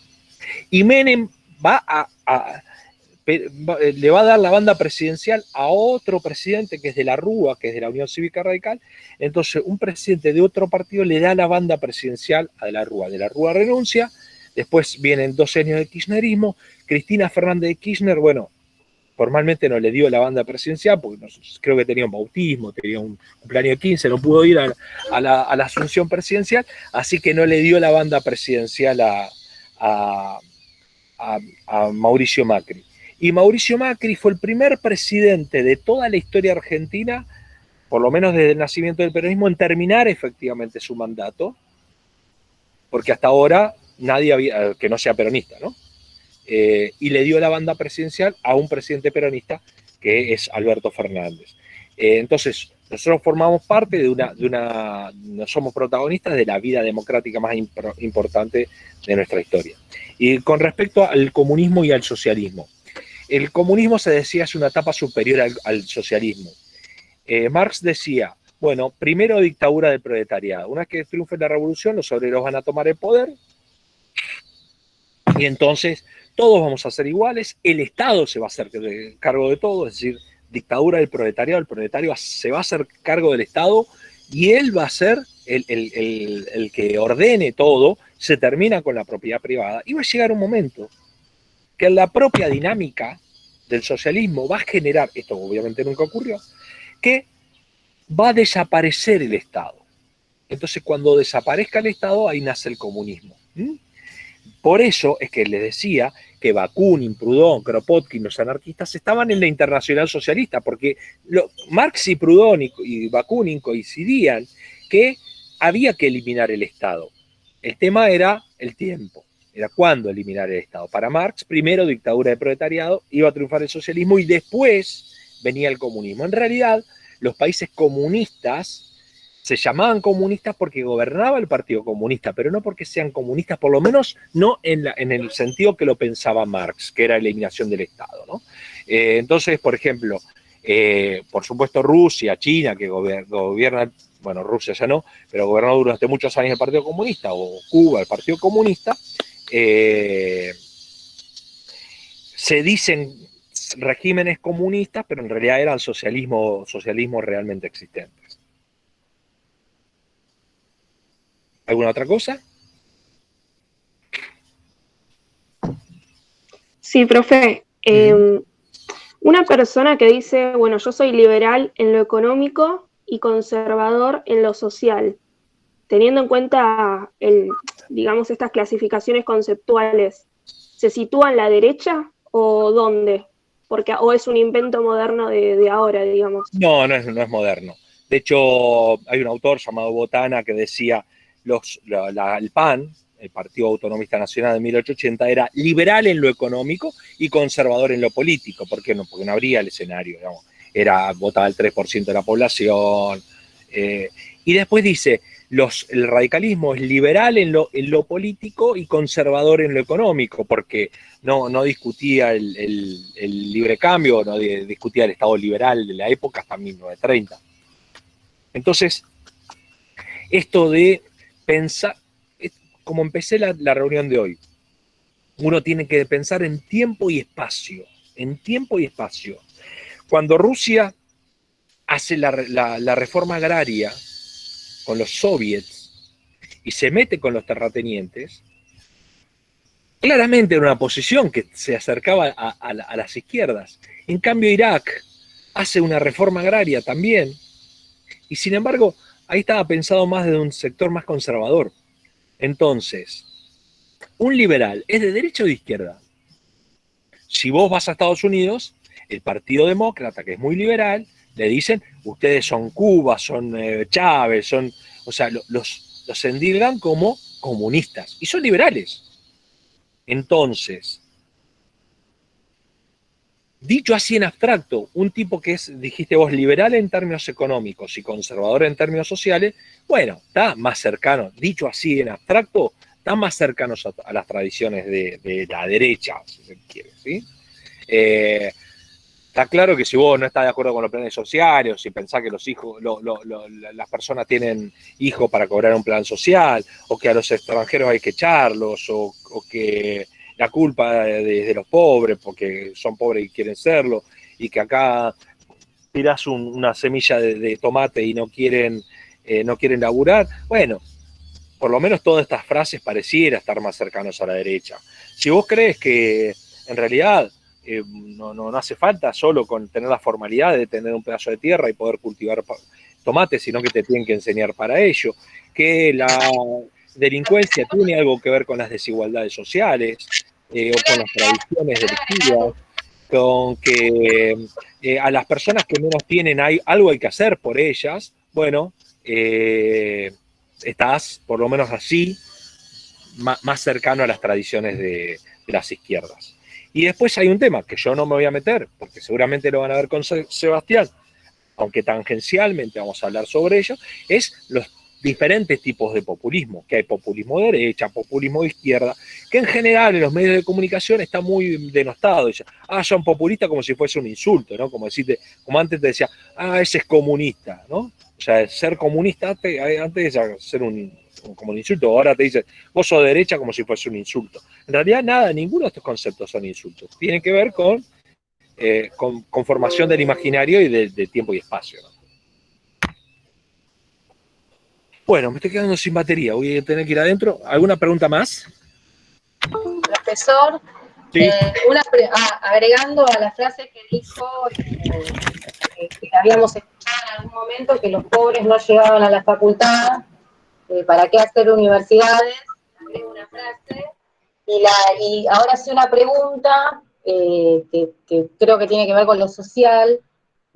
Y Menem le va a dar la banda presidencial a otro presidente que es de la Rúa, que es de la Unión Cívica Radical. Entonces, un presidente de otro partido le da la banda presidencial a de la Rúa renuncia, después vienen 12 años de kirchnerismo, Cristina Fernández de Kirchner, bueno, formalmente no le dio la banda presidencial, porque creo que tenía un bautismo, tenía un cumpleaños de 15, no pudo ir a la asunción presidencial, así que no le dio la banda presidencial a Mauricio Macri. Y Mauricio Macri fue el primer presidente de toda la historia argentina, por lo menos desde el nacimiento del peronismo, en terminar efectivamente su mandato, porque hasta ahora nadie había, que no sea peronista, ¿no? Y le dio la banda presidencial a un presidente peronista que es Alberto Fernández. Entonces, nosotros formamos parte no somos protagonistas de la vida democrática más importante de nuestra historia. Y con respecto al comunismo y al socialismo, el comunismo se decía es una etapa superior al socialismo. Marx decía, bueno, primero dictadura del proletariado. Una vez que triunfe la revolución, los obreros van a tomar el poder y entonces todos vamos a ser iguales, el Estado se va a hacer cargo de todo, es decir, dictadura del proletariado, el proletario se va a hacer cargo del Estado y él va a ser el que ordene todo, se termina con la propiedad privada y va a llegar un momento que la propia dinámica del socialismo va a generar, esto obviamente nunca ocurrió, que va a desaparecer el Estado. Entonces, cuando desaparezca el Estado, ahí nace el comunismo. Por eso es que les decía que Bakunin, Proudhon, Kropotkin, los anarquistas estaban en la Internacional Socialista, porque Marx y Proudhon y Bakunin coincidían que había que eliminar el Estado. El tema era el tiempo, era cuándo eliminar el Estado. Para Marx, primero dictadura del proletariado, iba a triunfar el socialismo y después venía el comunismo. En realidad, los países comunistas se llamaban comunistas porque gobernaba el Partido Comunista, pero no porque sean comunistas, por lo menos no en el sentido que lo pensaba Marx, que era eliminación del Estado, ¿no? Entonces, por ejemplo, por supuesto Rusia, China, que gobierna, bueno, Rusia ya no, pero gobernó durante muchos años el Partido Comunista, o Cuba, el Partido Comunista, se dicen regímenes comunistas, pero en realidad eran socialismos realmente existentes. ¿Alguna otra cosa? Sí, profe. Una persona que dice, bueno, yo soy liberal en lo económico y conservador en lo social, teniendo en cuenta, digamos, estas clasificaciones conceptuales, ¿se sitúa en la derecha o dónde? O es un invento moderno de ahora, digamos. No es moderno. De hecho, hay un autor llamado Botana que decía el PAN, el Partido Autonomista Nacional de 1880, era liberal en lo económico y conservador en lo político. ¿Por qué no? Porque no habría el escenario, digamos. Votaba el 3% de la población. Y después dice, el radicalismo es liberal en lo político y conservador en lo económico, porque no discutía el libre cambio, no discutía el Estado liberal de la época hasta 1930. Entonces, esto de pensar, como empecé la reunión de hoy, uno tiene que pensar en tiempo y espacio, Cuando Rusia hace la reforma agraria con los soviets y se mete con los terratenientes, claramente era una posición que se acercaba a las izquierdas. En cambio, Irak hace una reforma agraria también, y sin embargo, ahí estaba pensado más desde un sector más conservador. Entonces, un liberal es de derecha o de izquierda. Si vos vas a Estados Unidos, el Partido Demócrata, que es muy liberal, le dicen, ustedes son Cuba, son Chávez, los endilgan como comunistas, y son liberales. Entonces, dicho así en abstracto, un tipo que es, dijiste vos, liberal en términos económicos y conservador en términos sociales, bueno, está más cercano, dicho así en abstracto, está más cercanos a las tradiciones de la derecha, si se quiere, ¿sí? Está claro que si vos no estás de acuerdo con los planes sociales, o si pensás que los hijos, las personas tienen hijos para cobrar un plan social, o que a los extranjeros hay que echarlos, o que la culpa de los pobres, porque son pobres y quieren serlo, y que acá tirás una semilla de tomate y no quieren laburar, bueno, por lo menos todas estas frases pareciera estar más cercanos a la derecha. Si vos crees que en realidad no hace falta solo con tener la formalidad de tener un pedazo de tierra y poder cultivar tomates, sino que te tienen que enseñar para ello, que la delincuencia tiene algo que ver con las desigualdades sociales, o con las tradiciones delictivas, con que a las personas que menos tienen algo hay que hacer por ellas, bueno, estás por lo menos así más cercano a las tradiciones de las izquierdas. Y después hay un tema que yo no me voy a meter, porque seguramente lo van a ver con Sebastián, aunque tangencialmente vamos a hablar sobre ello, es diferentes tipos de populismo, que hay populismo de derecha, populismo de izquierda, que en general en los medios de comunicación está muy denostado. Dice, son populistas como si fuese un insulto, ¿no? Como decirte, como antes te decía, ese es comunista, ¿no? O sea, ser comunista antes de ser como un insulto, ahora te dicen, vos sos de derecha como si fuese un insulto. En realidad nada, ninguno de estos conceptos son insultos. Tienen que ver con formación del imaginario y de tiempo y espacio, ¿no? Bueno, me estoy quedando sin batería, voy a tener que ir adentro. ¿Alguna pregunta más? Profesor, sí. Agregando a la frase que dijo, que habíamos escuchado en algún momento, que los pobres no llegaban a la facultad, ¿para qué hacer universidades? Agrego una frase. Y ahora sí una pregunta, que creo que tiene que ver con lo social,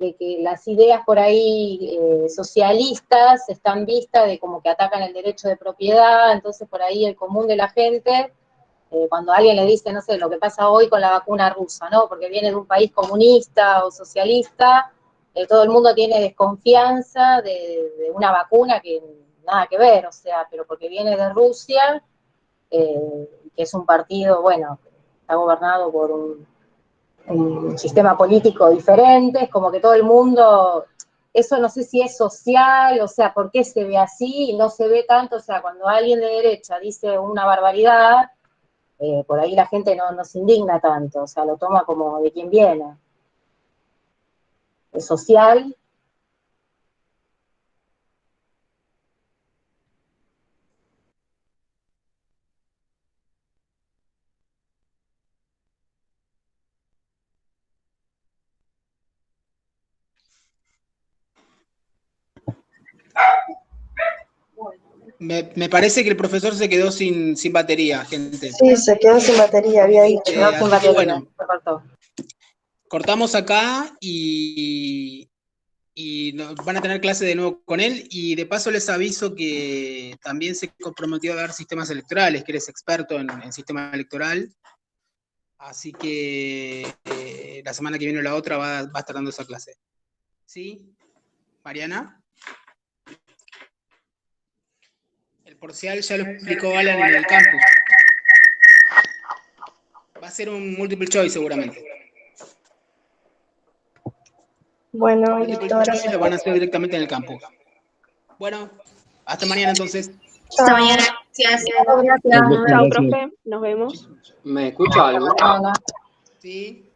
de que las ideas por ahí socialistas están vistas de como que atacan el derecho de propiedad, entonces por ahí el común de la gente, cuando alguien le dice, no sé, lo que pasa hoy con la vacuna rusa, ¿no? Porque viene de un país comunista o socialista, todo el mundo tiene desconfianza de una vacuna que nada que ver, o sea, pero porque viene de Rusia, que es un partido, bueno, está gobernado por un sistema político diferente, es como que todo el mundo, eso no sé si es social, o sea, ¿por qué se ve así? Y no se ve tanto, o sea, cuando alguien de derecha dice una barbaridad, por ahí la gente no se indigna tanto, o sea, lo toma como de quien viene. Es social. Me parece que el profesor se quedó sin batería, gente. Sí, se quedó sin batería, había dicho. Bueno, cortamos acá y van a tener clase de nuevo con él, y de paso les aviso que también se comprometió a dar sistemas electorales, que él es experto en sistema electoral, así que la semana que viene o la otra va a estar dando esa clase. ¿Sí? Mariana. El parcial ya lo explicó Alan en el campus. Va a ser un multiple choice seguramente. Bueno, multiple choice lo van a hacer directamente en el campus. Bueno, hasta mañana entonces. Hasta mañana. Gracias. Chao, profe. Nos vemos. ¿Me escucha algo? Sí.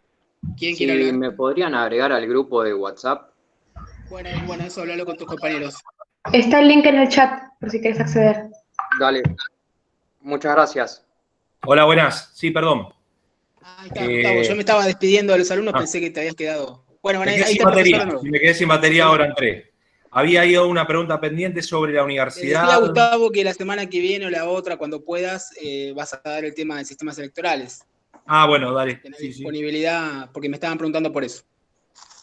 ¿Quién quiere hablar? ¿Me podrían agregar al grupo de WhatsApp? Bueno, eso hablalo con tus compañeros. Está el link en el chat, por si quieres acceder. Dale. Muchas gracias. Hola, buenas. Sí, perdón. Ahí está, Gustavo. Yo me estaba despidiendo de los alumnos, pensé que te habías quedado. Bueno, ahí está el profesor. Si me quedé sin batería, ahora entré. Había ido una pregunta pendiente sobre la universidad. Decía Gustavo que la semana que viene o la otra, cuando puedas, vas a dar el tema de sistemas electorales. Bueno, dale. Tener disponibilidad, porque me estaban preguntando por eso.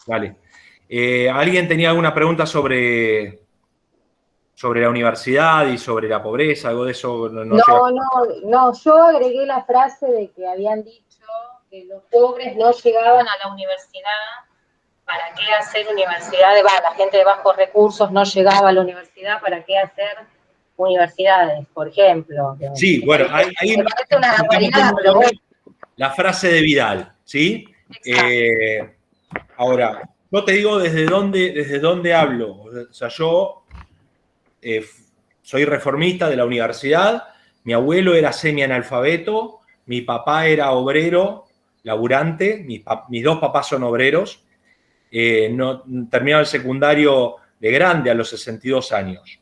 Dale. ¿Alguien tenía alguna pregunta sobre la universidad y sobre la pobreza, algo de eso? No, yo agregué la frase de que habían dicho que los pobres no llegaban a la universidad. ¿Para qué hacer universidades? La gente de bajos recursos no llegaba a la universidad, ¿para qué hacer universidades, por ejemplo? Sí, bueno, ahí me parece una barbaridad, pero bueno. La frase de Vidal, ¿sí? Ahora, yo te digo desde dónde hablo. O sea, yo soy reformista de la universidad, mi abuelo era semianalfabeto, mi papá era obrero, laburante, mis dos papás son obreros, terminaron el secundario de grande a los 62 años.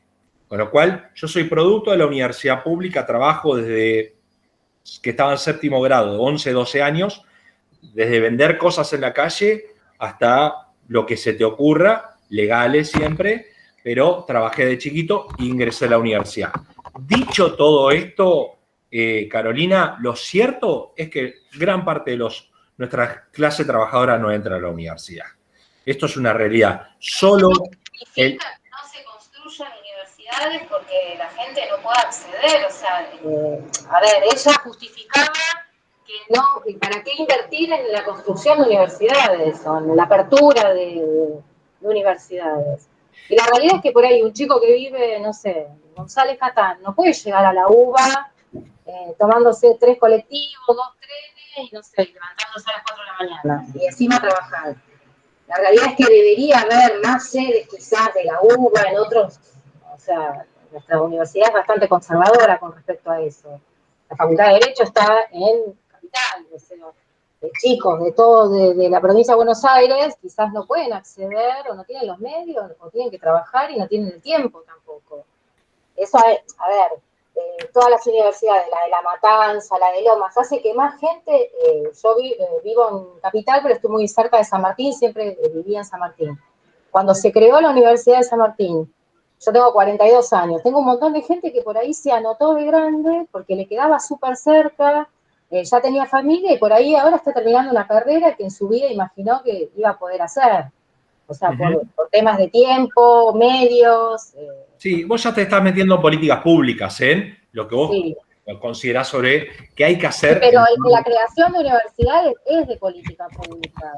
Con lo cual, yo soy producto de la universidad pública, trabajo desde que estaba en séptimo grado, 11, 12 años, desde vender cosas en la calle hasta lo que se te ocurra, legales siempre, pero trabajé de chiquito e ingresé a la universidad. Dicho todo esto, Carolina, lo cierto es que gran parte de nuestra clase trabajadora no entra a la universidad. Esto es una realidad. Solo No se construyen universidades porque la gente no puede acceder. O sea, ella justificaba que no, ¿para qué invertir en la construcción de universidades o en la apertura de universidades? Y la realidad es que por ahí un chico que vive, no sé, en González Catán, no puede llegar a la UBA tomándose 3 colectivos, 2 trenes, y no sé, levantándose a las 4 de la mañana, y encima trabajar. La realidad es que debería haber más sedes quizás de la UBA en otros, o sea, nuestra universidad es bastante conservadora con respecto a eso. La Facultad de Derecho está en Capital, o sea, chicos de todo, de la provincia de Buenos Aires, quizás no pueden acceder, o no tienen los medios, o tienen que trabajar y no tienen el tiempo tampoco. Eso, a ver, todas las universidades, la de La Matanza, la de Lomas, hace que más gente, yo vivo en Capital, pero estoy muy cerca de San Martín, siempre vivía en San Martín. Cuando se creó la Universidad de San Martín, yo tengo 42 años, tengo un montón de gente que por ahí se anotó de grande, porque le quedaba súper cerca, ya tenía familia, y por ahí ahora está terminando una carrera que en su vida imaginó que iba a poder hacer. O sea, por temas de tiempo, medios. Sí, vos ya te estás metiendo en políticas públicas, ¿eh? Lo que vos considerás sobre qué hay que hacer. Sí, pero la creación de universidades es de política pública.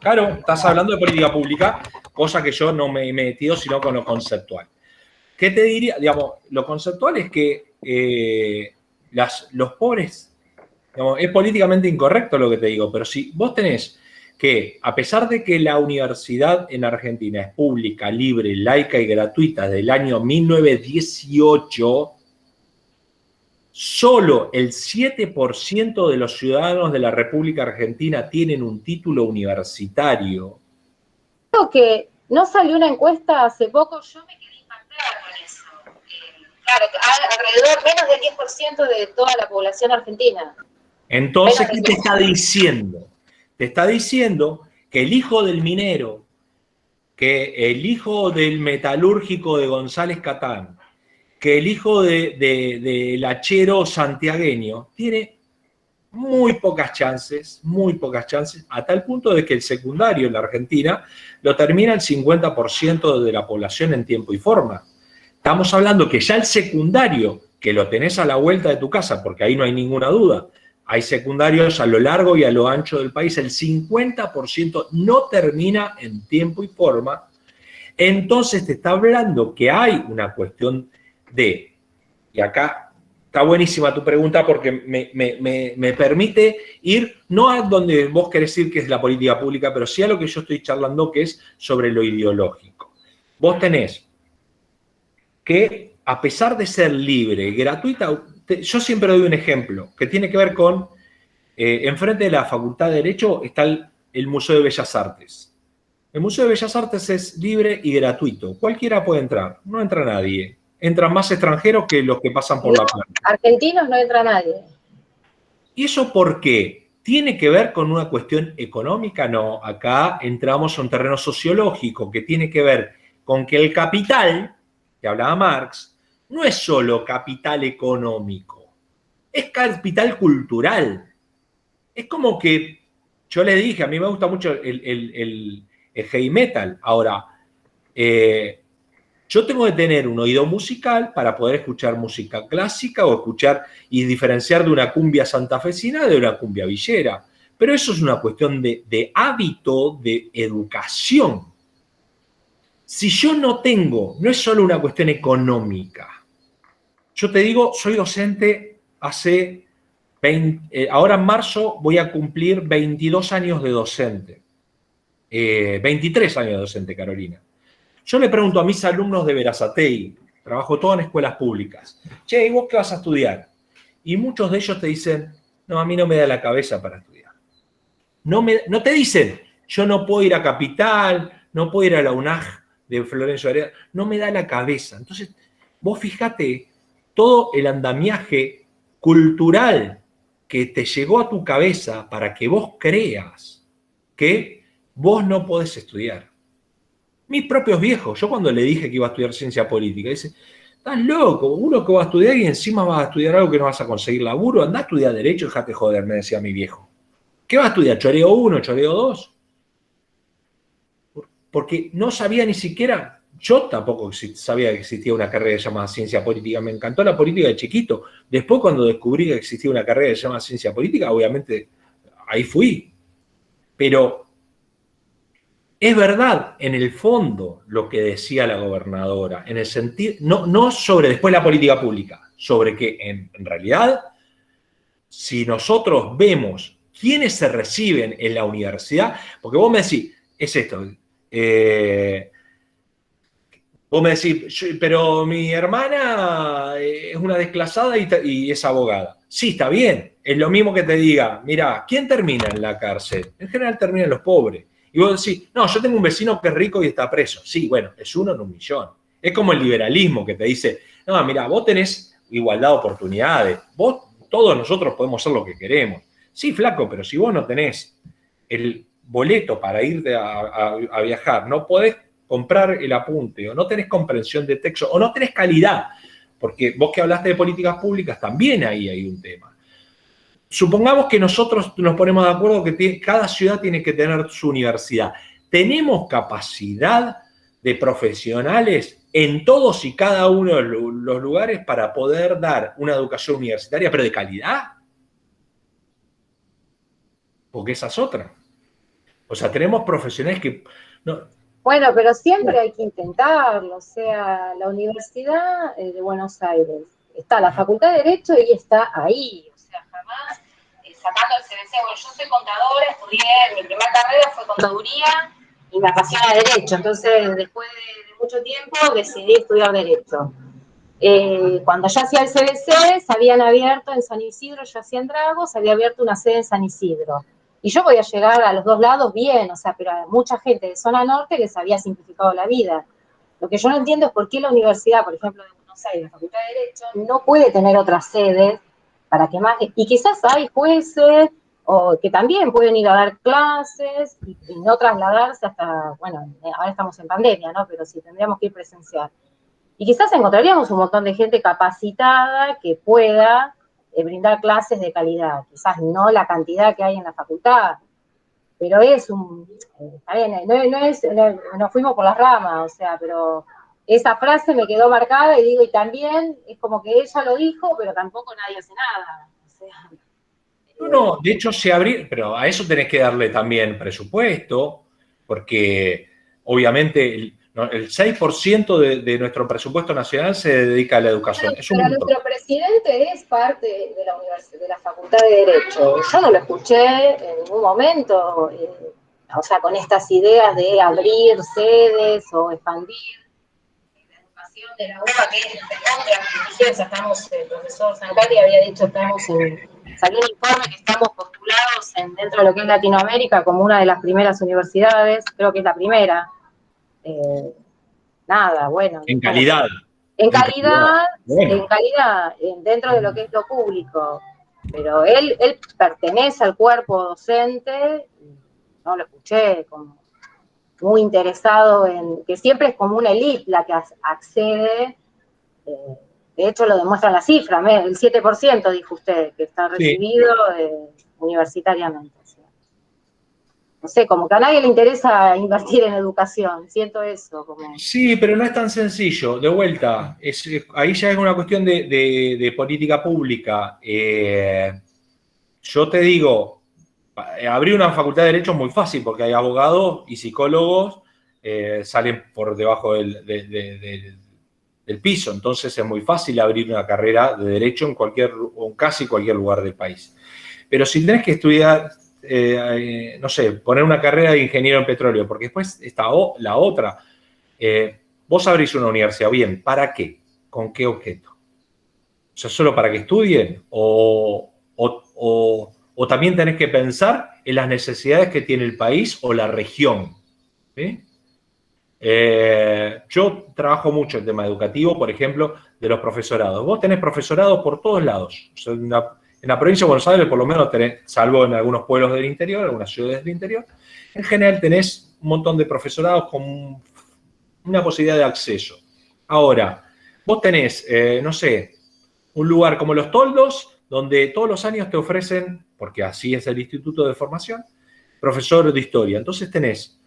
Claro, estás hablando de política pública, cosa que yo no me he metido sino con lo conceptual. ¿Qué te diría? Digamos, lo conceptual es que los pobres, digamos, es políticamente incorrecto lo que te digo, pero si vos tenés que, a pesar de que la universidad en Argentina es pública, libre, laica y gratuita desde el año 1918, solo el 7% de los ciudadanos de la República Argentina tienen un título universitario. Creo que no salió una encuesta hace poco, yo me quedé impactada con eso. Claro, alrededor menos del 10% de toda la población argentina. Entonces, ¿qué te está diciendo? Te está diciendo que el hijo del minero, que el hijo del metalúrgico de González Catán, que el hijo del hachero santiagueño tiene muy pocas chances, a tal punto de que el secundario en la Argentina lo termina el 50% de la población en tiempo y forma. Estamos hablando que ya el secundario, que lo tenés a la vuelta de tu casa, porque ahí no hay ninguna duda, hay secundarios a lo largo y a lo ancho del país, el 50% no termina en tiempo y forma. Entonces te está hablando que hay una cuestión de, y acá está buenísima tu pregunta porque me permite ir, no a donde vos querés ir, que es la política pública, pero sí a lo que yo estoy charlando, que es sobre lo ideológico. Vos tenés que, a pesar de ser libre y gratuita, yo siempre doy un ejemplo que tiene que ver con, enfrente de la Facultad de Derecho está el Museo de Bellas Artes. El Museo de Bellas Artes es libre y gratuito. Cualquiera puede entrar, no entra nadie. Entran más extranjeros que los que pasan por la playa. Argentinos no entra nadie. ¿Y eso por qué? ¿Tiene que ver con una cuestión económica? No, acá entramos a un terreno sociológico que tiene que ver con que el capital, que hablaba Marx, no es solo capital económico, es capital cultural. Es como que, yo le dije, a mí me gusta mucho el heavy metal. Ahora, yo tengo que tener un oído musical para poder escuchar música clásica o escuchar y diferenciar de una cumbia santafesina de una cumbia villera. Pero eso es una cuestión de hábito, de educación. Si yo no tengo, no es solo una cuestión económica. Yo te digo, soy docente hace 20, ahora en marzo voy a cumplir 22 años de docente. 23 años de docente, Carolina. Yo le pregunto a mis alumnos de Berazategui, trabajo todo en escuelas públicas, che, ¿y vos qué vas a estudiar? Y muchos de ellos te dicen, no, a mí no me da la cabeza para estudiar. No te dicen, yo no puedo ir a Capital, no puedo ir a la UNAG de Florencio Varela, no me da la cabeza. Entonces, vos fíjate todo el andamiaje cultural que te llegó a tu cabeza para que vos creas que vos no podés estudiar. Mis propios viejos, yo cuando le dije que iba a estudiar ciencia política, dice, estás loco, uno que va a estudiar y encima vas a estudiar algo que no vas a conseguir laburo, andá a estudiar Derecho y dejate joder, me decía mi viejo. ¿Qué vas a estudiar? ¿Choreo 1, Choreo 2? Porque no sabía ni siquiera, yo tampoco sabía que existía una carrera llamada ciencia política, me encantó la política de chiquito. Después cuando descubrí que existía una carrera llamada ciencia política, obviamente ahí fui. Pero es verdad en el fondo lo que decía la gobernadora, en el sentido, no sobre después la política pública, sobre que en realidad, si nosotros vemos quiénes se reciben en la universidad, porque vos me decís, es esto, vos me decís, pero mi hermana es una desclasada y es abogada. Sí, está bien, es lo mismo que te diga, mira, ¿quién termina en la cárcel? En general terminan los pobres. Y vos decís, no, yo tengo un vecino que es rico y está preso. Sí, bueno, es uno en 1.000.000. Es como el liberalismo que te dice, no, mira, vos tenés igualdad de oportunidades, todos nosotros podemos hacer lo que queremos. Sí, flaco, pero si vos no tenés el boleto para irte a viajar, no podés comprar el apunte, o no tenés comprensión de texto, o no tenés calidad, porque vos que hablaste de políticas públicas, también ahí hay un tema. Supongamos que nosotros nos ponemos de acuerdo que cada ciudad tiene que tener su universidad. ¿Tenemos capacidad de profesionales en todos y cada uno de los lugares para poder dar una educación universitaria, pero de calidad? Porque esa es otra. O sea, tenemos profesionales que... No. Bueno, pero siempre hay que intentarlo. O sea, la Universidad de Buenos Aires, está la Facultad de Derecho y está ahí. O sea, jamás sacando el CBC. Bueno, yo soy contadora, estudié, mi primera carrera fue contaduría y me apasiona Derecho. Entonces, después de mucho tiempo, decidí estudiar Derecho. Cuando yo hacía el CBC, se habían abierto en San Isidro, yo hacía en Drago, se había abierto una sede en San Isidro. Y yo podía llegar a los dos lados bien, o sea, pero a mucha gente de zona norte les había simplificado la vida. Lo que yo no entiendo es por qué la universidad, por ejemplo, de Buenos Aires, la Facultad de Derecho, no puede tener otras sedes para que más... Y quizás hay jueces o que también pueden ir a dar clases y no trasladarse hasta, bueno, ahora estamos en pandemia, ¿no? Pero sí tendríamos que ir presencial. Y quizás encontraríamos un montón de gente capacitada que pueda brindar clases de calidad. Quizás no la cantidad que hay en la facultad, pero es un... Está bien, nos fuimos por las ramas, o sea, pero esa frase me quedó marcada y digo, y también es como que ella lo dijo, pero tampoco nadie hace nada. O sea, no, de hecho se abrió, pero a eso tenés que darle también presupuesto, porque obviamente... el 6% de nuestro presupuesto nacional se dedica a la educación. Pero nuestro presidente es parte de la universidad, de la Facultad de Derecho. Yo no lo escuché en ningún momento, o sea, con estas ideas de abrir sedes o expandir la educación de la UBA, que es contra estamos, el profesor Zancati había dicho, salió un informe que estamos postulados dentro de lo que es Latinoamérica como una de las primeras universidades, creo que es la primera. Nada, bueno. En calidad. En calidad, dentro de lo que es lo público. Pero él pertenece al cuerpo docente, no lo escuché, como muy interesado en, que siempre es como una élite la que accede, de hecho lo demuestra la cifra, el 7% dijo usted, que está recibido universitariamente. No sé, como que a nadie le interesa invertir en educación, siento eso. Como... Sí, pero no es tan sencillo, de vuelta, ahí ya es una cuestión de política pública. Yo te digo, abrir una facultad de Derecho es muy fácil, porque hay abogados y psicólogos, salen por debajo del piso, entonces es muy fácil abrir una carrera de Derecho en casi cualquier lugar del país. Pero si tenés que estudiar... no sé, poner una carrera de ingeniero en petróleo, porque después está la otra. Vos abrís una universidad, bien, ¿para qué? ¿Con qué objeto? O sea, ¿solo para que estudien? ¿O también tenés que pensar en las necesidades que tiene el país o la región? ¿Sí? Yo trabajo mucho el tema educativo, por ejemplo, de los profesorados. Vos tenés profesorado por todos lados. O sea, en la provincia de Buenos Aires, por lo menos, salvo en algunos pueblos del interior, algunas ciudades del interior, en general tenés un montón de profesorados con una posibilidad de acceso. Ahora, vos tenés, no sé, un lugar como Los Toldos, donde todos los años te ofrecen, porque así es el Instituto de Formación, profesor de historia. Entonces tenés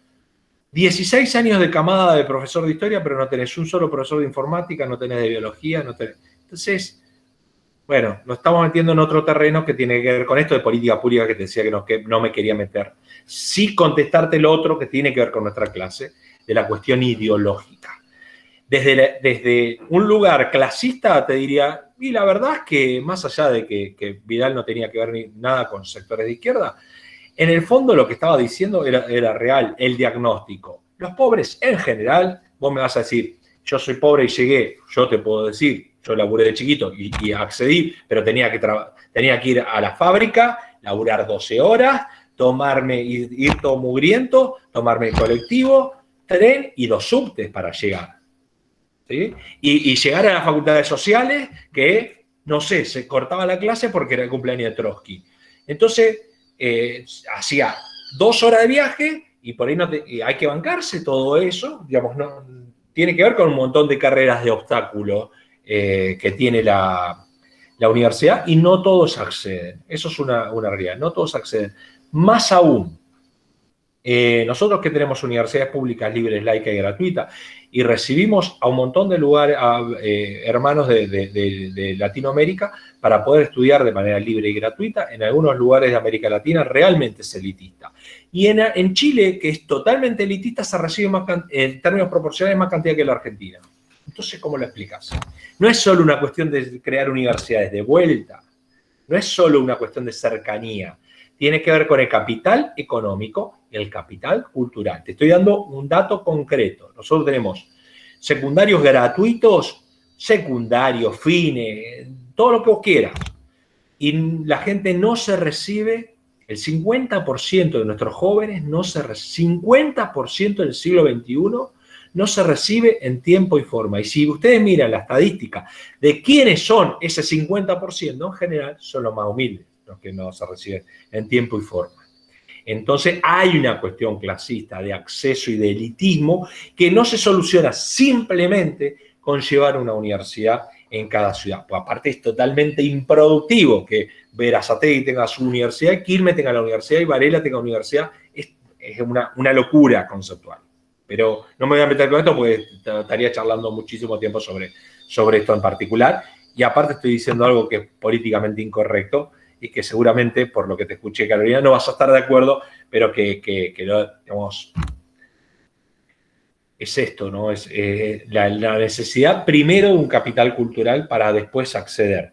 16 años de camada de profesor de historia, pero no tenés un solo profesor de informática, no tenés de biología, no tenés... Entonces... Bueno, nos estamos metiendo en otro terreno que tiene que ver con esto de política pública que te decía que no me quería meter. Sí contestarte lo otro que tiene que ver con nuestra clase, de la cuestión ideológica. Desde un lugar clasista te diría, y la verdad es que más allá de que Vidal no tenía que ver ni nada con sectores de izquierda, en el fondo lo que estaba diciendo era real, el diagnóstico. Los pobres en general, vos me vas a decir, yo soy pobre y llegué, yo te puedo decir, yo laburé de chiquito y accedí, pero tenía que ir a la fábrica, laburar 12 horas, ir todo mugriento, tomarme el colectivo, tren y 2 subtes para llegar. ¿Sí? Y llegar a las facultades sociales que, no sé, se cortaba la clase porque era el cumpleaños de Trotsky. Entonces, hacía 2 horas de viaje y por ahí hay que bancarse todo eso, digamos, no, tiene que ver con un montón de carreras de obstáculos que tiene la universidad y no todos acceden. Eso es una realidad, no todos acceden. Más aún, nosotros que tenemos universidades públicas libres, laicas y gratuitas, y recibimos a un montón de lugares, hermanos de Latinoamérica, para poder estudiar de manera libre y gratuita, en algunos lugares de América Latina realmente es elitista. Y en Chile, que es totalmente elitista, se recibe en términos proporcionales más cantidad que la Argentina. Entonces, ¿cómo lo explicas? No es solo una cuestión de crear universidades de vuelta, no es solo una cuestión de cercanía, tiene que ver con el capital económico y el capital cultural. Te estoy dando un dato concreto. Nosotros tenemos secundarios gratuitos, secundarios, fines, todo lo que vos quieras. Y la gente no se recibe, el 50% de nuestros jóvenes, 50% del siglo XXI, no se recibe en tiempo y forma. Y si ustedes miran la estadística de quiénes son ese 50%, en general son los más humildes, los que no se reciben en tiempo y forma. Entonces hay una cuestión clasista de acceso y de elitismo que no se soluciona simplemente con llevar una universidad en cada ciudad. Pues aparte es totalmente improductivo que Berazategui tenga su universidad, Quilmes tenga la universidad y Varela tenga universidad. Es una locura conceptual. Pero no me voy a meter con esto porque estaría charlando muchísimo tiempo sobre esto en particular. Y aparte estoy diciendo algo que es políticamente incorrecto y que seguramente, por lo que te escuché, Carolina, no vas a estar de acuerdo, pero digamos, es esto, ¿no? Es la necesidad primero de un capital cultural para después acceder.